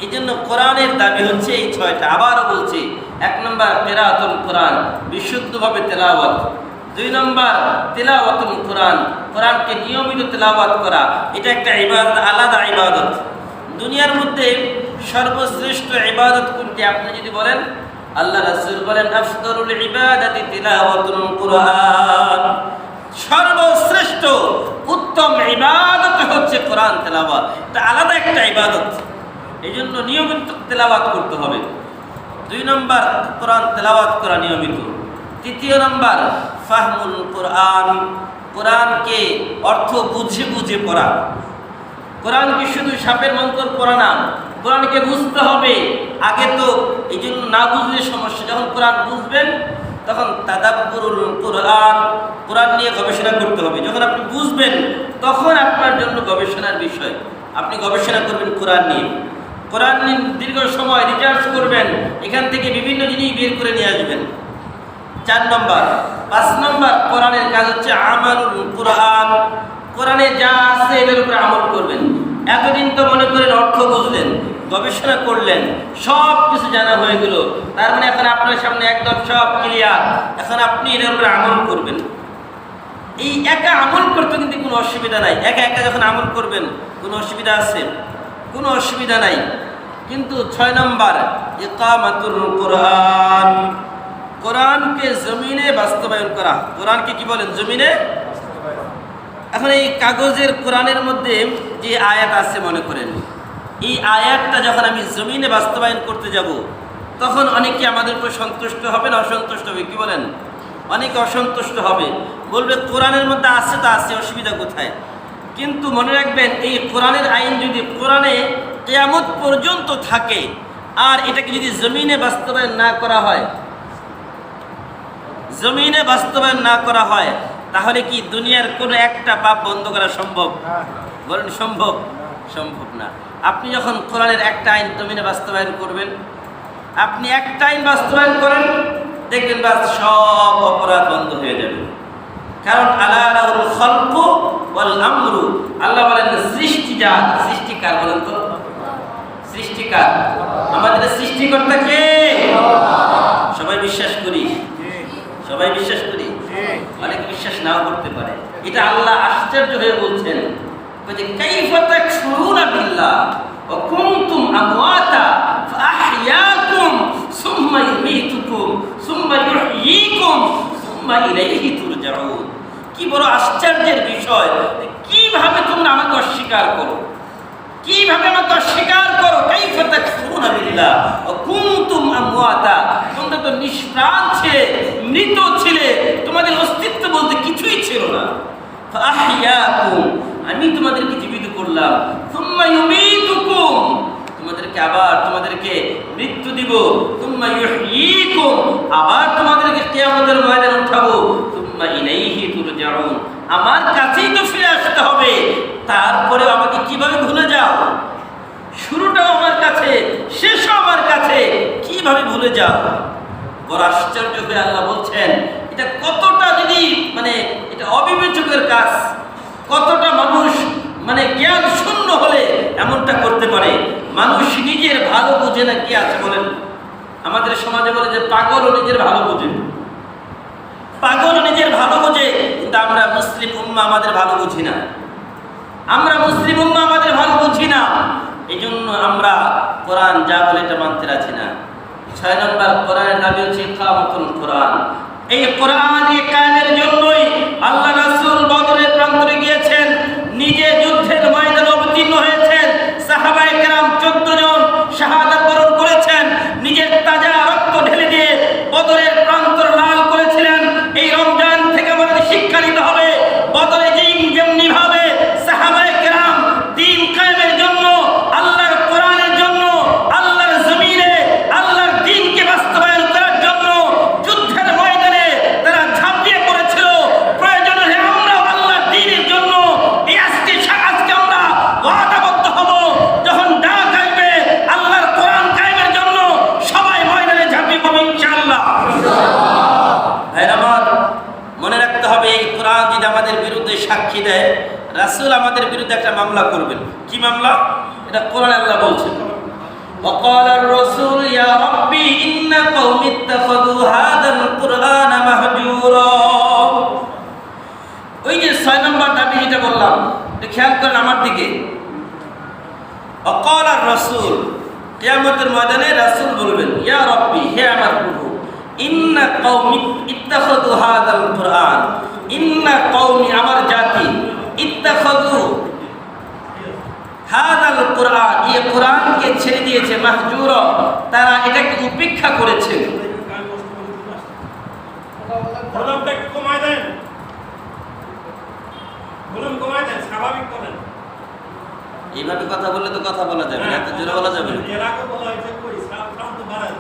A: এই জন্য কোরআনের দাবি হচ্ছে এই 6টা। আবারও বলছি, 1 নম্বর কিরাআতুল কোরআন, বিশুদ্ধভাবে তেলাওয়াত। 2 নম্বর তিলাওয়াতুল কোরআন, কোরআনকে নিয়মিত তেলাওয়াত করা। এটা একটা ইবাদত, আলাদা ইবাদত। দুনিয়ার মধ্যে সর্বশ্রেষ্ঠ ইবাদত কোনটি আপনি যদি বলেন, আল্লাহ রাসূল বলেন আফদালুল ইবাদাতি তিলাওয়াতুল কোরআন, সর্বশ্রেষ্ঠ উত্তম ইবাদত হচ্ছে কোরআন তেলাওয়াত। এটা আলাদা একটা ইবাদত, এই জন্য নিয়মিত তেলাওয়াত করতে হবে। 2 নম্বর কোরআন তেলাওয়াত করা নিয়মিত। 3 নম্বর ফাহমুল কোরআন, কোরআনকে অর্থ বুঝে বুঝে পড়া। কোরআনকে শুধু সাপের মন্ত্র পড়া না, কোরআনকে বুঝতে হবে। আগে তো এই জন্য না বুঝলে সমস্যা। যখন কোরআন বুঝবেন তখন তাদাব্বুরুল কোরআন, কোরআন নিয়ে গবেষণা করতে হবে। যখন আপনি বুঝবেন তখন আপনার জন্য গবেষণার বিষয়। আপনি গবেষণা করবেন কোরআন নিয়ে, কোরআন নিয়ে দীর্ঘ সময় রিসার্চ করবেন, এখান থেকে বিভিন্ন জিনিস বের করে নিয়ে আসবেন। 4 নম্বর 5 নম্বর কোরআনের কাজ হচ্ছে আমালুল কোরআন, কোরআনে যা আছে এটার উপরে আমল করবেন। এতদিন তো মনে করেন অর্থ বুঝলেন, গবেষণা করলেন, সব কিছু জানা হয়ে গেল, তার মানে এখন আপনার সামনে একদম সব ক্লিয়ার। এখন আপনি এটার উপরে আমল করবেন। এই একা আমল করতে কিন্তু কোনো অসুবিধা নাই। একা একা যখন আমল করবেন কোনো অসুবিধা আছে? কোনো অসুবিধা নাই। কিন্তু 6 নম্বর ইকামাতুল কোরআন, কোরআনকে জমিনে বাস্তবায়ন করা। কোরআনকে কি বলেন? জমিনে। এখন এই কাগজের কোরআনের মধ্যে যে আয়াত আছে মনে করেন, এই আয়াতটা যখন আমি জমিনে বাস্তবায়ন করতে যাব, তখন অনেকে আমাদের উপর সন্তুষ্ট হবে না অসন্তুষ্ট হবে? কি বলেন? অনেকে অসন্তুষ্ট হবে, বলবে কোরআনের মধ্যে আছে তো আছে, অসুবিধা কোথায়? কিন্তু মনে রাখবেন, এই কোরআনের আইন যদি কোরআনে কিয়ামত পর্যন্ত থাকে, আর এটাকে যদি জমিনে বাস্তবায়ন না করা হয়, জমিনে বাস্তবায়ন না করা হয়, তাহলে কি দুনিয়ার কোনো একটা পাপ বন্ধ করা সম্ভব? বলেন সম্ভব? সম্ভব না। আপনি যখন কোরআনের একটা আইন জমিনে বাস্তবায়ন করবেন, আপনি এক টাইম বাস্তবায়ন করেন, দেখবেন বাস সব অপরাধ বন্ধ হয়ে যাবে। কারণ আলা লাহুল খালকু ওয়াল আমরু, আল্লাহ বলেন সৃষ্টি যার, সৃষ্টিকার, বলেন তো সৃষ্টিকার। আমাদের সৃষ্টিকর্তা কে? সবাই বিশ্বাস করি, সবাই বিশ্বাস করি, অনেকে বিশ্বাস নাও করতে পারে। এটা আল্লাহ আশ্চর্য হয়ে বলছেন যে কাইফা তাকফুরুনা বিল্লাহ ওয়া কুনতুম আমওয়াতা ফাআহইয়াকুম সুম্মা ইউমীতুকুম সুম্মা ইউহয়ীকুম সুম্মা ইলাইহি তুরজাউন। কি বড় আশ্চর্যের বিষয়! কিভাবে তোমরা আমাকে অস্বীকার করো, কিভাবে আমাকে অস্বীকার করো? কাইফা তাকফুরুনা বিল্লাহ ওয়া কুনতুম আমওয়াতা, তোমরা তো নিষ্প্রাণ ছিলে, মৃত ছিলে, তোমাদের অস্তিত্ব বলতে কিছুই ছিল না। ফাআহইয়াকুম, আমি তোমাদেরকে জীবিত করলাম। সুম্মা ইউমীতুকুম, তোমাদেরকে মৃত্যু দিব। সুম্মা ইউহয়ীকুম, আবার তোমাদেরকে কিয়ামতের ময়দানে উঠাবো। সুম্মা ইলাইহি তুরজাউন, আমার কাছেই তো ফিরে আসতে হবে। তারপরেও আমাকে কিভাবে ভুলে যাও? শুরুটাও আমার কাছে, শেষও আমার কাছে, কিভাবে ভুলে যাও? বড় আশ্চর্য হয়ে আল্লাহ বলছেন, এটা কতটা যদি এটা অবিবেচকের কাজ, কতটা মানুষ জ্ঞান শূন্য হলে এমনটা করতে পারে। মানুষ নিজের ভালো বুঝে না, কি আছে বলেন? আমাদের সমাজে বলে যে পাগলও নিজের ভালো বোঝে, পাগল নিজের ভালো বোঝে, কিন্তু আমরা মুসলিম উম্মাহ আমাদের ভালো বুঝি না, আমরা মুসলিম উম্মাহ আমাদের ভালো বুঝি না। এই জন্য আমরা কোরআন যা বলে এটা মানতে রাজি না। 6 নম্বর, কোরআনের দাবি হচ্ছে ইকামাতুল কোরআন। এই কোরআন কায়েমের জন্যই আল্লাহ রাসূল বদরের প্রান্তরে গিয়েছেন, নিজে যুদ্ধের ময়দানে অবতীর্ণ হয়েছেন। সাহাবায়ে কেরাম 14 জন শাহাদাত বরণ করেছেন, নিজের তাজা রক্ত ঢেলে দিয়ে বদরের প্রান্তর লাল করেছিলেন। এই রমজান থেকে আমাদের শিক্ষা নিতে হবে, বদরে যেমনি ভাবে সাহাবায়ে কেরাম দ্বীন কায়েমের জন্য, আল্লাহর কোরআনের জন্য, আল্লাহর জমিনে আল্লাহর দ্বীনকে বাস্তবায়ন করার জন্য যুদ্ধের ময়দানে তারা ঝাঁপিয়ে পড়েছিল, প্রয়োজন হলে আমরাও আল্লাহর দ্বীনের জন্য আজকে আমরা ওয়াদাবদ্ধ হব, যখন ডাক আসবে আল্লাহর কোরআন কায়েমের জন্য সবাই ময়দানে ঝাঁপিয়ে পড়ব ইনশাআল্লাহ। আমার মনে রাখতে হবে, এই কোরআন যদি আমাদের বিরুদ্ধে সাক্ষী দেয়, রাসূল আমাদের বিরুদ্ধে একটা মামলা করবেন। কি মামলা? এটা কোরআন আল্লাহ বলছেন, وقال الرسول يا ربي إن قوم اتخذوا هذا القرآن مهجورا। ওই যে 6 নম্বর দাবি যেটা বললাম, এটা খেয়াল করেন আমার দিকে। وقال الرسول, কিয়ামতের ময়দানে রাসূল বলবেন, ইয়া রব্বি, হে আমার প্রভু, ইন্না কওমি ইত্তাখাযু হাযাল কুরআন, ইন্না কওমি, আমার জাতি, ইত্তাখাযু হাযাল কুরআন, এই কোরআনকে ছেড়ে দিয়েছে, মাহজুরা, তারা এটাকে উপেক্ষা করেছে।
B: ভলিউমটা একটু কমায় দেন, ভলিউম কমায় দেন, স্বাভাবিক করেন।
A: এইভাবে কথা বললে তো কথা বলা যাবে না, এত জোরে বলা যাবে না।
B: এর আগে বলা হয়েছে কই সাউন্ড তো বাড়ায়,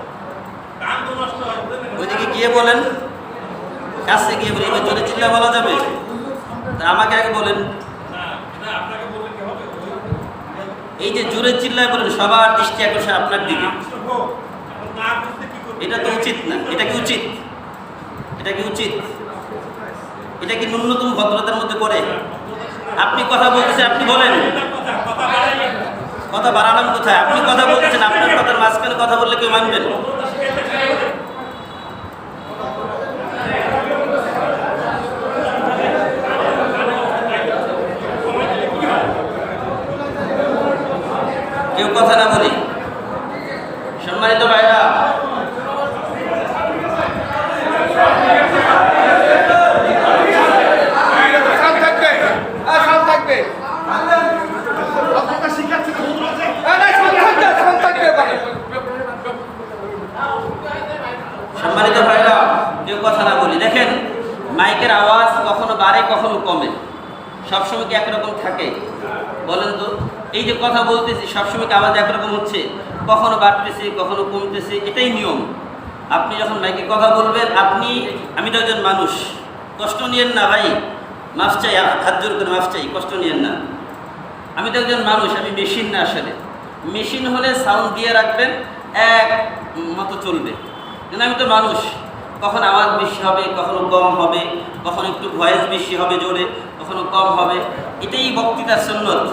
B: কান তো নষ্ট হয়।
A: ওইদিকে গিয়ে বলেন, কাছে গিয়ে বলেন, এবার জোরে চিল্লা বলা যাবে? তা আমাকে আগে বলেন।
B: না, এটা আপনাকে বললে কি হবে?
A: এই যে জোরে চিল্লায় বলেন, সবার দৃষ্টি আকর্ষণ আপনার দিকে,
B: এখন না বুঝতে কি করব?
A: এটা তো উচিত না। এটা কি উচিত? এটা কি উচিত? এটা কি ন্যূনতম ভদ্রতার মধ্যে পড়ে? আপনি কথা বলতেছেন, আপনি বলেন। কথা বাড়ালাম কোথায়? আপনি কথা বলতেছেন, আপনার কথার মাঝখানে কথা বললে কেউ মানবেন? কেউ কথা না বলি। সম্মানিত ভাইরা, সম্মানিত ভাইরা, কেউ কথা না বলি। দেখেন, মাইকের আওয়াজ কখনো বাড়ে, কখনো কমে, সবসময় কি একরকম থাকে? বলেন তো। এই যে কথা বলতেছি, সবসময় কি আওয়াজ একরকম হচ্ছে? কখনো বাড়তেছে, কখনো কমতেছে, এটাই নিয়ম। আপনি যখন মাইকে কথা বলবেন, আমি তো একজন মানুষ, কষ্ট নিয়েন না ভাই, মাফ চাই, হাত জোর করে মাফ চাই, কষ্ট নিয়েন না। আমি তো একজন মানুষ, আমি মেশিন না। আসলে মেশিন হলে সাউন্ড দিয়ে রাখবেন, মতো চলবে, কিন্তু আমি তো মানুষ, কখন আওয়াজ বেশি হবে, কখনো কম হবে, কখনো একটু ভয়েস বেশি হবে জোরে, কখনো কম হবে। এটাই বক্তৃতার সুন্নত।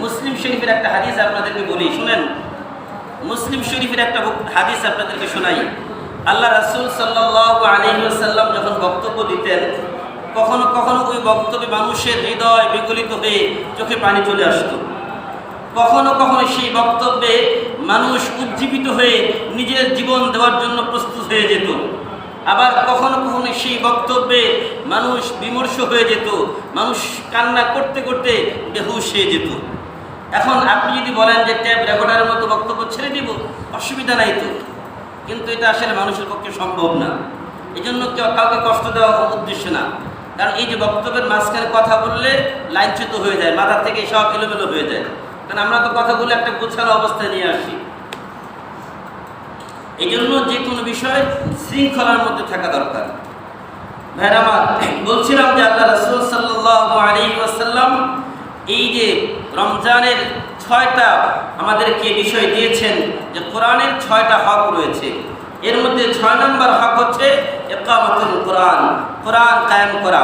A: মুসলিম শরীফের একটা হাদিস আপনাদেরকে বলি, শুনেন। মুসলিম শরীফের একটা হাদিস আপনাদেরকে শোনাই। আল্লাহ রাসূল সাল্লাল্লাহু আলাইহি ওয়াসাল্লাম যখন বক্তব্য দিতেন, কখনো কখনো ওই বক্তব্যে মানুষের হৃদয় বিগলিত হয়ে চোখে পানি চলে আসতো। কখনো কখনো সেই বক্তব্যে মানুষ উজ্জীবিত হয়ে নিজের জীবন দেওয়ার জন্য প্রস্তুত হয়ে যেত। আবার কখনো কখনো সেই বক্তব্যে মানুষ বিমর্ষ হয়ে যেত, মানুষ কান্না করতে করতে বেহুশ হয়ে যেত। এখন আপনি যদি বলেন যে ট্যাপ রেকর্ডারের মতো বক্তব্য ছেড়ে দিব, অসুবিধা নাই তো, কিন্তু এটা আসলে মানুষের পক্ষে সম্ভব না। এই জন্য কাউকে কষ্ট দেওয়া উদ্দেশ্য না, কারণ এই যে বক্তব্যের মাঝখানে কথা বললে লাইনচ্যুত হয়ে যায়, মাথা থেকে সব এলোমেলো হয়ে যায়, কারণ আমরা তো কথাগুলো একটা গোছানো অবস্থায় নিয়ে আসি। এই জন্য যে কোনো বিষয় শৃঙ্খলার মধ্যে থাকা দরকার। ভাইরা আমার, বলছিলাম যে আল্লাহ রাসূল সাল্লাল্লাহু আলাইহি ওয়াসাল্লাম এই যে রমজানের 6টা আমাদেরকে বিষয় দিয়েছেন, যে কোরআনের 6টা হক রয়েছে। এর মধ্যে 6 নম্বর হক হচ্ছে ইকামাতুল কোরআন, কোরআন কায়েম করা।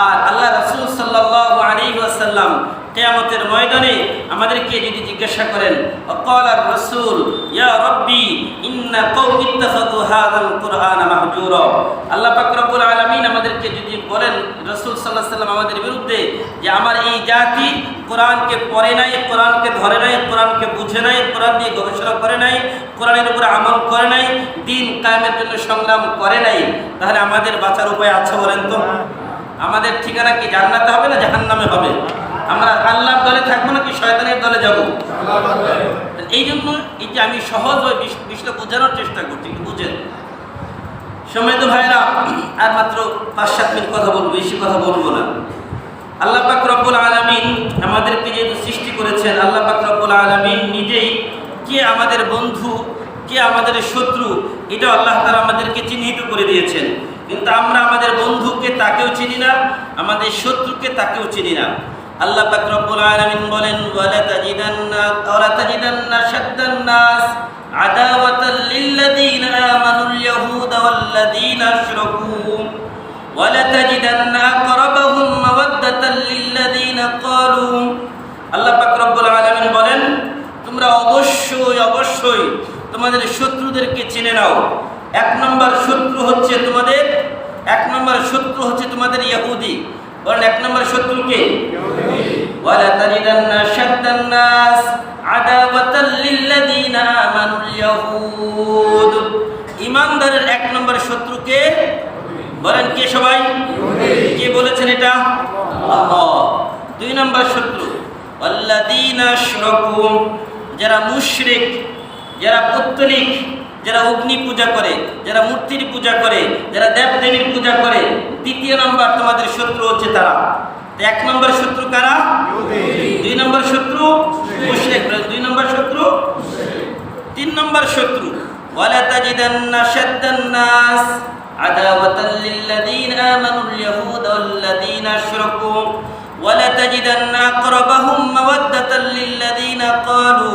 A: আর আল্লাহ রাসূল সাল্লাল্লাহু আলাইহি ওয়াসাল্লাম কিয়ামতের ময়দানে আমাদেরকে যদি জিজ্ঞাসা করেন, ওয়াকালার রাসূল ইয়া রাব্বি ইন্না কওমি ইত্তাখাযু হাযাল কুরআনা মাহজুরা, আল্লাহ পাক রব্বুল আলামিন আমাদেরকে যদি বলেন, রাসূল সাল্লাল্লাহু আলাইহি ওয়াসাল্লাম আমাদের বিরুদ্ধে, যে আমার এই জাতি কোরআনকে পড়ে নাই, কোরআনকে ধরে নাই, কোরআনকে বুঝে নাই, কোরআন নিয়ে গবেষণা করে নাই, কোরআনের উপরে আমল করে নাই, দ্বীন কায়েমের জন্য সংগ্রাম করে নাই, তাহলে আমাদের বাঁচার উপায় আছে বলেন তো? আমাদের ঠিকানা কি জান্নাতে হবে না জাহান্নামে হবে? আমরা আল্লাহর দলে থাকবো নাকি শয়তানের দলে যাব? এই জন্য এই যে আমি সহজভাবে বিষয়টা বোঝানোর চেষ্টা করছি, একটু বুঝেন। সম্মানিত ভাইরা, আর মাত্র 5-7 মিনিট কথা বলবো, বেশি কথা বলবো না। আল্লাহ পাক রব্বুল আলামিন আমাদেরকে যেহেতু সৃষ্টি করেছেন, আল্লাহ পাক রব্বুল আলামিন নিজেই কে আমাদের বন্ধু, কে আমাদের শত্রু, এটা আল্লাহ তাআলা আমাদেরকে চিহ্নিত করে দিয়েছেন। কিন্তু আমরা আমাদের বন্ধুকে তাকেও চিনি না, আমাদের শত্রুকে তাকেও চিনি না। আল্লাহ পাক রব্বুল আলামিন বলেন, ওয়ালা তাজিদান্না শাদ্দান নাস আদাওয়াতাল লিল্লাযীনা আমানুল ইয়াহুদা ওয়াল্লাযীনা আশরাকু ওয়ালা তাজিদান্না আকরাবাহুম মাওয়াদ্দাতাল লিল্লাযীনা ক্বালু। আল্লাহ পাক রব্বুল আলামিন বলেন, তোমরা অবশ্যই অবশ্যই তোমাদের শত্রুদেরকে চিনে নাও। 1 নম্বর শত্রু হচ্ছে তোমাদের ইহুদি। বলেন 1 নম্বর শত্রুকে? ওয়ালা তাজিদান্না শাদ্দান নাস আদাওয়াতাল লিল্লাযীনা আমানুল ইয়াহুদ। ঈমানদারের 1 নম্বর শত্রুকে বলেন কে? সবাই কে বলেছেন এটা? আল্লাহ। 2 নম্বর শত্রু ওয়াল্লাযীনা আশরাকু, যারা মুশরিক, যারা পৌত্তলিক, যারা অগ্নি পূজা করে, যারা মূর্তির পূজা করে, যারা দেবদেবীর পূজা করে। 2 নম্বর তোমাদের শত্রু হচ্ছে তারা। 1 নম্বর শত্রু কারা? 2 নম্বর শত্রু মুশরিক। 2 নম্বর শত্রু 3 নম্বর শত্রু ওয়ালা তাজিদান্না শাদ্দান নাস আদাওয়াতাল লিল্লাযীনা আমানুল ইয়াহুদা ওয়াল্লাযীনা আশরাকু ওয়ালা তাজিদান্না আকরাবাহুম মাওয়াদ্দাতাল লিল্লাযীনা ক্বালু।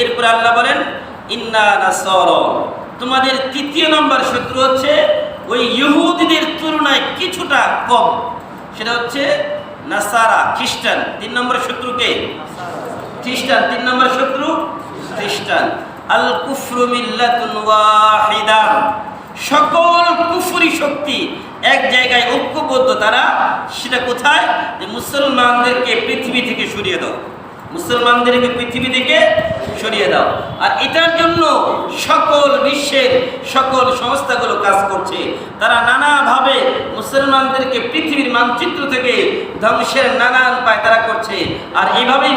A: এরপর আল্লাহ বলেন, ইন্না নাসারা, তোমাদের 3 নম্বর শত্রু হচ্ছে ওই ইহুদিদের তুলনায় কিছুটা কম, সেটা হচ্ছে নাসারা, খ্রিস্টান। 3 নম্বর শত্রুকে? খ্রিস্টান। 3 নম্বর শত্রু খ্রিস্টান। আল কুফরু মিল্লাতুন ওয়াহিদা, সকল কুফরি শক্তি এক জায়গায় ঐক্যবদ্ধ তারা। সেটা কোথায়? যে মুসলমানদেরকে পৃথিবী থেকে সরিয়ে দাও, মুসলমানদেরকে পৃথিবী থেকে সরিয়ে দাও। আর এটার জন্য সকল বিশ্বের সকল সংস্থাগুলো কাজ করছে। তারা নানাভাবে মুসলমানদেরকে পৃথিবীর মানচিত্র থেকে ধ্বংসের নানান পায় তারা করছে। আর এইভাবেই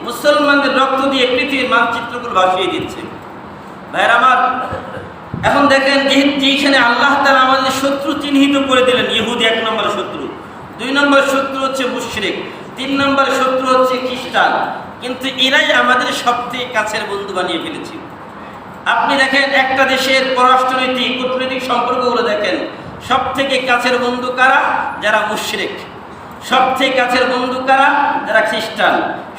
A: মুসলমানদের রক্ত দিয়ে পৃথিবীর মানচিত্রগুলো ভাসিয়ে দিচ্ছে। ভাইয়ের আমার, এখন দেখেন যেখানে আল্লাহ তাআলা আমাদের শত্রু চিহ্নিত করে দিলেন, ইহুদি 1 নম্বর শত্রু, 2 নম্বর শত্রু হচ্ছে মুশরিক, 3 নম্বর শত্রু হচ্ছে খ্রিস্টান। কিন্তু এরাই আমাদের সবথেকে কাছের বন্ধু বানিয়ে ফেলেছে। আপনি দেখেন একটা দেশের পররাষ্ট্রনীতি, কূটনৈতিক সম্পর্কগুলো দেখেন, সবথেকে কাছের বন্ধু কারা? যারা মুশরিক। সবথেকে কাছের বন্ধু কারা? যারা খ্রিস্টান।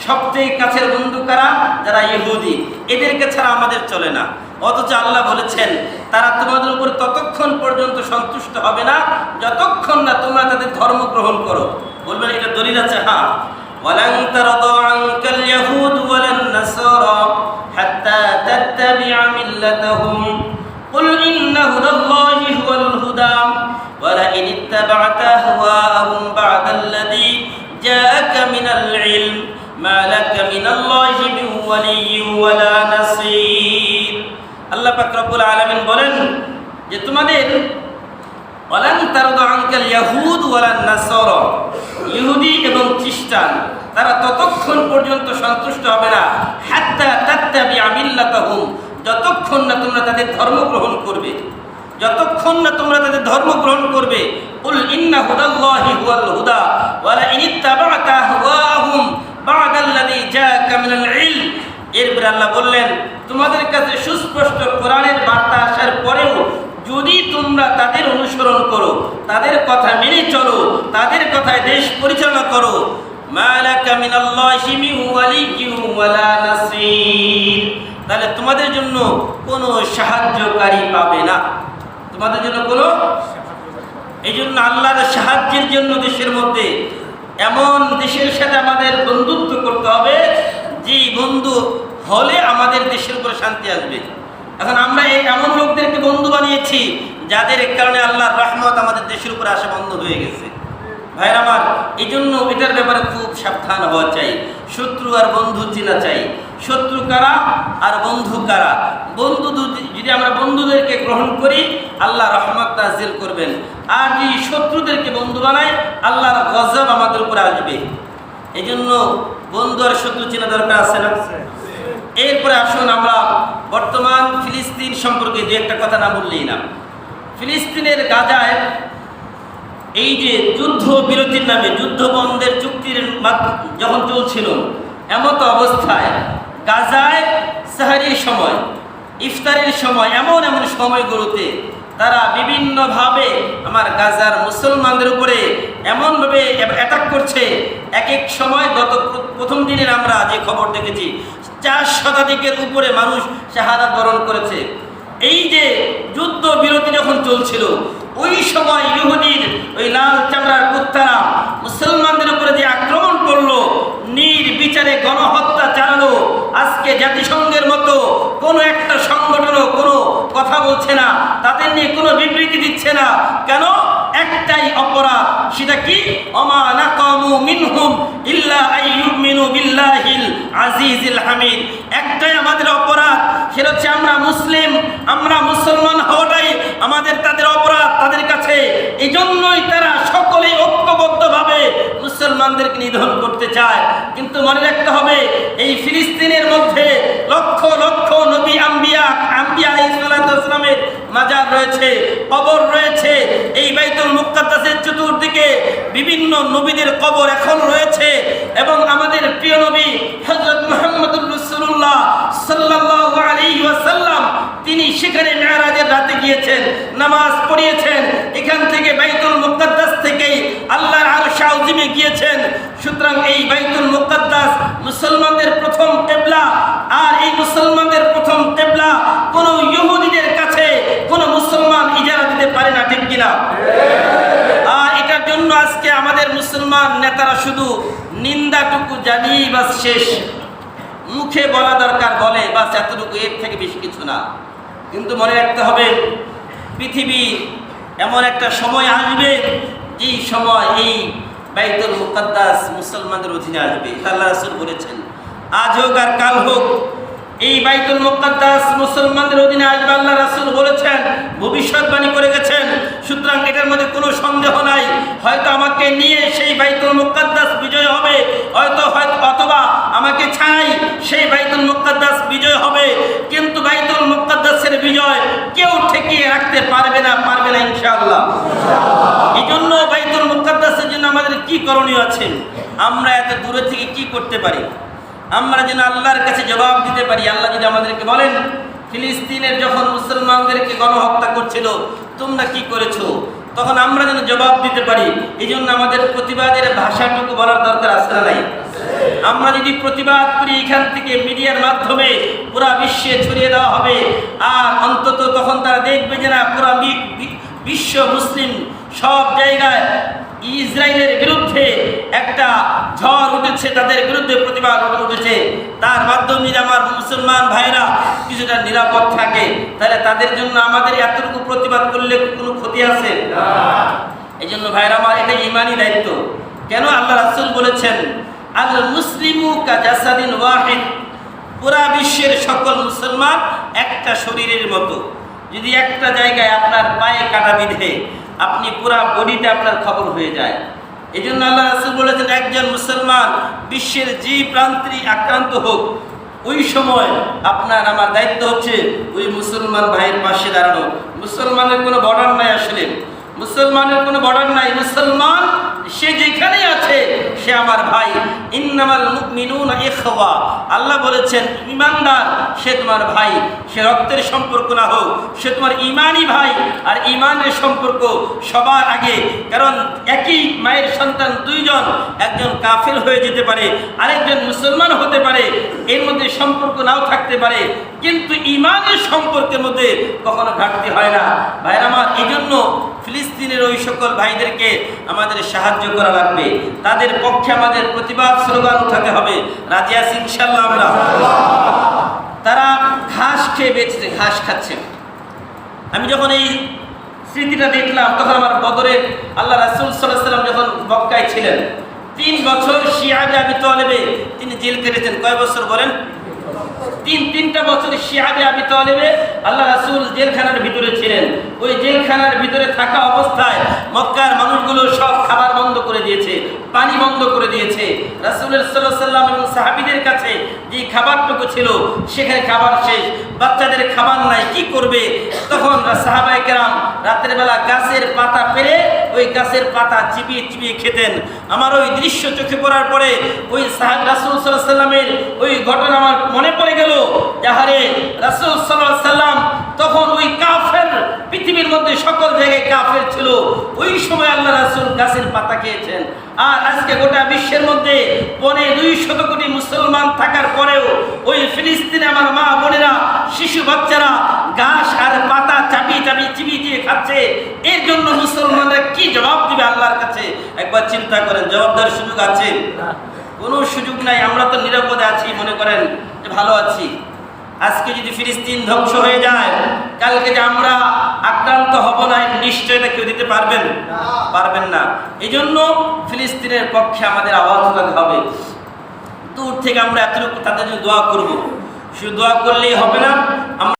A: সবথেকে কাছের বন্ধু কারা? যারা ইহুদি। এদেরকে ছাড়া আমাদের চলে না। অথচ আল্লাহ বলেছেন তারা তোমাদের উপর ততক্ষণ পর্যন্ত সন্তুষ্ট হবে না যতক্ষণ না তোমরা তাদের ধর্ম গ্রহণ করো। বলবেন এটা দলিল আছে? হ্যাঁ, ওয়ালান তারদা আনকাল ইয়াহুদ ওয়ালান নাসারা হাত্তা তাত্তাবিআ মিল্লাতাহুম কুল ইন্না হুদাল্লাহি হুয়াল হুদা ওয়ালাইন ইত্তাবা'তা আহওয়াআহুম বা'দাল্লাযী জাআকা মিনাল ইলম মা লাকা মিনাল্লাহি মিন ওয়ালিয়্যিন ওয়ালা নাসীর। আল্লাহ পাক রব্বুল আলামিন বলেন যে তোমাদের ওয়ালান তারদা আনকাল ইয়াহুদ ওয়ালান নাসারা, ইহুদি এবং খ্রিস্টান তারা ততক্ষণ পর্যন্ত সন্তুষ্ট হবে না হাত্তা তাত্তাবিআ মিল্লাতাহুম, যতক্ষণ না তোমরা তাদের ধর্ম গ্রহণ করবে, যতক্ষণ না তোমরা তাদের ধর্ম গ্রহণ করবে। কুল ইন্না হুদাল্লাহি হুয়াল হুদা ওয়ালাইন ইত্তাবা'তা আহওয়াআহুম বা'দাল্লাযী জাআকা মিনাল ইলম। এরপরে আল্লাহ বললেন তোমাদের কাছে সুস্পষ্ট কোরআনের বার্তা আসার পরেও যদি তোমরা তাদের অনুসরণ করো, তাদের কথা মেনে চলো, তাদের কথায় দেশ পরিচালনা করো, মা লাকা মিনাল্লাহি মিন ওয়ালিয়্যিন ওয়ালা নাসীর, তাহলে তোমাদের জন্য কোনো সাহায্যকারী পাবে না, তোমাদের জন্য কোনো। এই জন্য আল্লাহর সাহায্যের জন্য দেশের মধ্যে এমন দেশের সাথে আমাদের বন্ধুত্ব করতে হবে যে বন্ধু হলে আমাদের দেশের উপরে শান্তি আসবে। এখন আমরা এই এমন লোকদেরকে বন্ধু বানিয়েছি যাদের কারণে আল্লাহর রহমত আমাদের দেশের উপরে আসা বন্ধ হয়ে গেছে। ভাইরা আমার, এই জন্য এটার ব্যাপারে খুব সাবধান হওয়া চাই। শত্রু আর বন্ধু চেনা চাই, শত্রু কারা আর বন্ধু কারা। বন্ধু যদি আমরা বন্ধুদেরকে গ্রহণ করি আল্লাহ রহমত নাজিল করবেন, আর যদি শত্রুদেরকে বন্ধু বানাই আল্লাহর গজব আমাদের উপরে আসবে। এই জন্য বন্ধু আর শত্রু চেনা দরকার আছে না? এরপরে আসুন আমরা বর্তমান ফিলিস্তিন সম্পর্কে যে একটা কথা না বললেই না। ফিলিস্তিনের গাজায় এই যে যুদ্ধ বিরতির নামে যুদ্ধ বন্ধের চুক্তির যখন চলছিল, এমত অবস্থায় গাজায় সাহারির সময়, ইফতারের সময়, এমন এমন সময়গুলোতে তারা বিভিন্নভাবে আমার গাজার মুসলমানদের উপরে এমনভাবে অ্যাটাক করছে। এক এক সময় গত প্রথম দিনের আমরা যে খবর দেখেছি 4 শতাধিকের উপরে মানুষ শাহাদাত বরণ করেছে। এই যে যুদ্ধ বিরতি যখন চলছিল ওই সময় ইহুদির ওই লাল চামড়ার কুত্তারা মুসলমানদের উপরে যে আক্রমণ করলো, নির্বিচারে গণহত্যা চালালো, আজকে জাতিসংঘের মতো কোনো একটা সংগঠনও কোনো কথা বলছে না, তাদের নিয়ে কোনো বিবৃতি দিচ্ছে না। কেন? একটাই অপরাধ, সেটা কি? ওমা নাকামু মিনহুম ইল্লা আইয়ুমিনু বিল্লাহিল আজিজিল হামিদ। একটাই আমাদের অপরাধ, সেটা হচ্ছে আমরা মুসলিম, আমরা মুসলমান হওয়াটাই আমাদের তাদের অপরাধ তাদের কাছে। এই জন্যই তারা সকলেই ঐক্যবদ্ধভাবে মুসলমানদেরকে নিধন করতে চায়। কিন্তু মনে রাখতে হবে এই ফিলিস্তিনের মধ্যে লক্ষ লক্ষ নবী আম্বিয়া আলাইহিসসালামের মাজার রয়েছে, কবর রয়েছে। এই বাইতুল মুকাদ্দাসের চতুর্দিকে বিভিন্ন নবীদের কবর এখন রয়েছে, এবং আমাদের প্রিয় নবী হযরত মুহাম্মদুর রাসূলুল্লাহ সাল্লাল্লাহু আলাইহি ওয়াসাল্লাম তিনি সেখানে মেরাজের রাতে গিয়েছেন, নামাজ পড়িয়েছেন। এখান থেকে বাইতুল মুকাদ্দাস থেকে আল্লাহর আরশ আযিমে গিয়েছেন। সুতরাং এই বাইতুল মুকাদ্দাস মুসলমানদের প্রথম কিবলা, আর এই মুসলমানদের প্রথম কিবলা কোন ইহুদিদের কাছে কোন মুসলমান ইজারা দিতে পারে না, ঠিক কিনা? আর এটার জন্য আজকে আমাদের মুসলমান নেতারা শুধু নিন্দাটুকু জানিয়ে বাস শেষ, মুখে বলা দরকার বলে বাস, এতটুকু, এর থেকে বেশি কিছু না। কিন্তু মনে রাখতে হবে পৃথিবী এমন একটা সময় আসবে যেই সময় এই বাইতুল মুকাদ্দাস মুসলমানদের অধীনে আসবে। আল্লাহ রাসূল বলেছেন আজ হোক আর কাল হোক এই বাইতুল মুকাদ্দাস মুসলমানদের অধীনে আসবে। আল্লাহ রাসূল বলেছেন, ভবিষ্যৎবাণী করে গেছেন। সুতরাং এটার মধ্যে কোনো সন্দেহ নাই। হয়তো আমাকে নিয়ে সেই বাইতুল মুকাদ্দাস বিজয় হবে, অথবা আমাকে ছাড়াই সেই বাইতুল মুকাদ্দাস বিজয় হবে। কিন্তু বাইতুল মুকাদ্দাসের বিজয় কেউ ঠেকিয়ে রাখতে পারবে না ইনশাআল্লাহ। এই জন্য বাইতুল মুকাদ্দাসের জন্য আমাদের কি করণীয় আছে? আমরা এত দূরে থেকে কি করতে পারি? আমরা যেন আল্লাহর কাছে জবাব দিতে পারি। আল্লাহ যদি আমাদেরকে বলেন ফিলিস্তিনের যখন মুসলমানদেরকে গণহত্যা করছিল তোমরা কি করেছো, তখন আমরা যেন জবাব দিতে পারি। এই জন্য আমাদের প্রতিবাদের ভাষাটুকু বলার দরকার আছে না নাই? আমরা যদি প্রতিবাদ করি এখান থেকে মিডিয়ার মাধ্যমে পুরা বিশ্বে ছড়িয়ে দেওয়া হবে, আর অন্তত তখন তারা দেখবে যে না পুরা বিশ্ব মুসলিম সব জায়গায় ইসরায়েলের বিরুদ্ধে একটা ঝড় উঠেছে, তাদের বিরুদ্ধে প্রতিবাদ উঠেছে। তার মাধ্যমে যদি আমার মুসলমান ভাইরা কিছুটা নিরাপদ থাকে, তাহলে তাদের জন্য আমাদের এতটুকু প্রতিবাদ করলে কোনো ক্ষতি আছে? এই জন্য ভাইরা আমার, এটা ইমানি দায়িত্ব। কেন আল্লাহ রাসূল বলেছেন আল মুসলিমু কাজাসাদিন ওয়াহিদ, পুরা বিশ্বের সকল মুসলমান একটা শরীরের মতো। যদি একটা জায়গায় আপনার পায়ে কাটা বিঁধে আপনি পুরা বডিতে আপনার খবর হয়ে যায়। এই জন্য আল্লাহ রাসূল বলেছেন একজন মুসলমান বিশ্বের যে প্রান্তে আক্রান্ত হোক, ওই সময় আপনার আমার দায়িত্ব হচ্ছে ওই মুসলমান ভাইয়ের পাশে দাঁড়ানো। মুসলমানের কোনো বর্ডার নাই, আসলে মুসলমানের কোনো বর্ডার নাই। মুসলমান সে যেখানেই আছে সে আমার ভাই। ইন্নামাল মুমিনুনা ইখওয়া, আল্লাহ বলেছেন ঈমানদার সে তোমার ভাই, সে রক্তের সম্পর্ক না হোক, সে তোমার ঈমানি ভাই। আর ঈমানের সম্পর্ক সবার আগে, কারণ একই মায়ের সন্তান দুইজন, একজন কাফের হয়ে যেতে পারে, আরেকজন মুসলমান হতে পারে, এর মধ্যে সম্পর্ক নাও থাকতে পারে, কিন্তু ঈমানের সম্পর্কের মধ্যে কখনো ঘাটতি হয় না। ভাইরা আমার, এই জন্য ফিলিস্তিনের ওই সকল ভাইদেরকে আমাদের সাহায্য করা লাগবে, তাদের পক্ষে আমাদের প্রতিবাদ স্লোগান উঠাতে হবে। রাজি আছি ইনশাআল্লাহ আমরা? তারা ঘাস খেয়ে বেঁচেছে, ঘাস খাচ্ছে। আমি যখন এই স্মৃতিটা দেখলাম তখন আমার বদরে আল্লাহ রাসূল সাল্লাল্লাহু আলাইহি ওয়াসাল্লাম যখন মক্কায় ছিলেন, 3 বছর শিয়া আবি তালেবে তিনি জেল কেটেছেন। কয় বছর বলেন? তিনটা বছর শিয়া আবি তালেবে আল্লাহ রাসূল জেলখানার ভিতরে ছিলেন। ওই জেলখানার ভিতরে থাকা অবস্থায় মক্কার মানুষগুলো সব খাবার বন্ধ করে দিয়েছে, পানি বন্ধ করে দিয়েছে। রাসূল সাল্লাল্লাহু আলাইহি ওয়াসাল্লাম এবং সাহাবীদের কাছে যে খাবারটুকু ছিল সেখানে খাবার শেষ, বাচ্চাদের খাবার নাই, কি করবে? তখন সাহাবায়ে কেরাম রাতের বেলা গাছের পাতা পেড়ে ওই গাছের পাতা চিবিয়ে চিবিয়ে খেতেন। আমার ওই দৃশ্য চোখে পড়ার পরে ওই রাসূল সাল্লাল্লাহু আলাইহি ওয়াসাল্লামের ওই ঘটনা আমার মনে পড়ে গেল। যাহারে রাসূল সাল্লাল্লাহু আলাইহি ওয়াসাল্লাম তখন ওই কাফের, পৃথিবীর মধ্যে সকল জায়গায় কাফের ছিল, ওই সময় আল্লাহ রাসূল গাছের পাতা খেয়েছেন। আর আজকে গোটা বিশ্বের মধ্যে 200 কোটি মুসলমান থাকার পরেও ওই ফিলিস্তিনে আমার মা বোনেরা, শিশু বাচ্চারা ঘাস আর পাতা চাবি চাবি চিবিয়ে চিবিয়ে খাচ্ছে। এর জন্য মুসলমানরা কি জবাব দিবে আল্লাহর কাছে? একবার চিন্তা করেন, জবাব দেওয়ার সুযোগ আছে? কোনো সুযোগ নাই। আমরা তো নিরাপদে আছি, মনে করেন যে ভালো আছি। আজকে যদি ফিলিস্তিন ধ্বংস হয়ে যায়, কালকে যে আমরা আক্রান্ত হব না নিশ্চয়তা কেউ দিতে পারবেন? পারবেন না। এই জন্য ফিলিস্তিনের পক্ষে আমাদের আওয়াজ উঠাতে হবে। দূর থেকে আমরা এতটুকু তাদের জন্য দোয়া করব, শুধু দোয়া করলেই হবে না।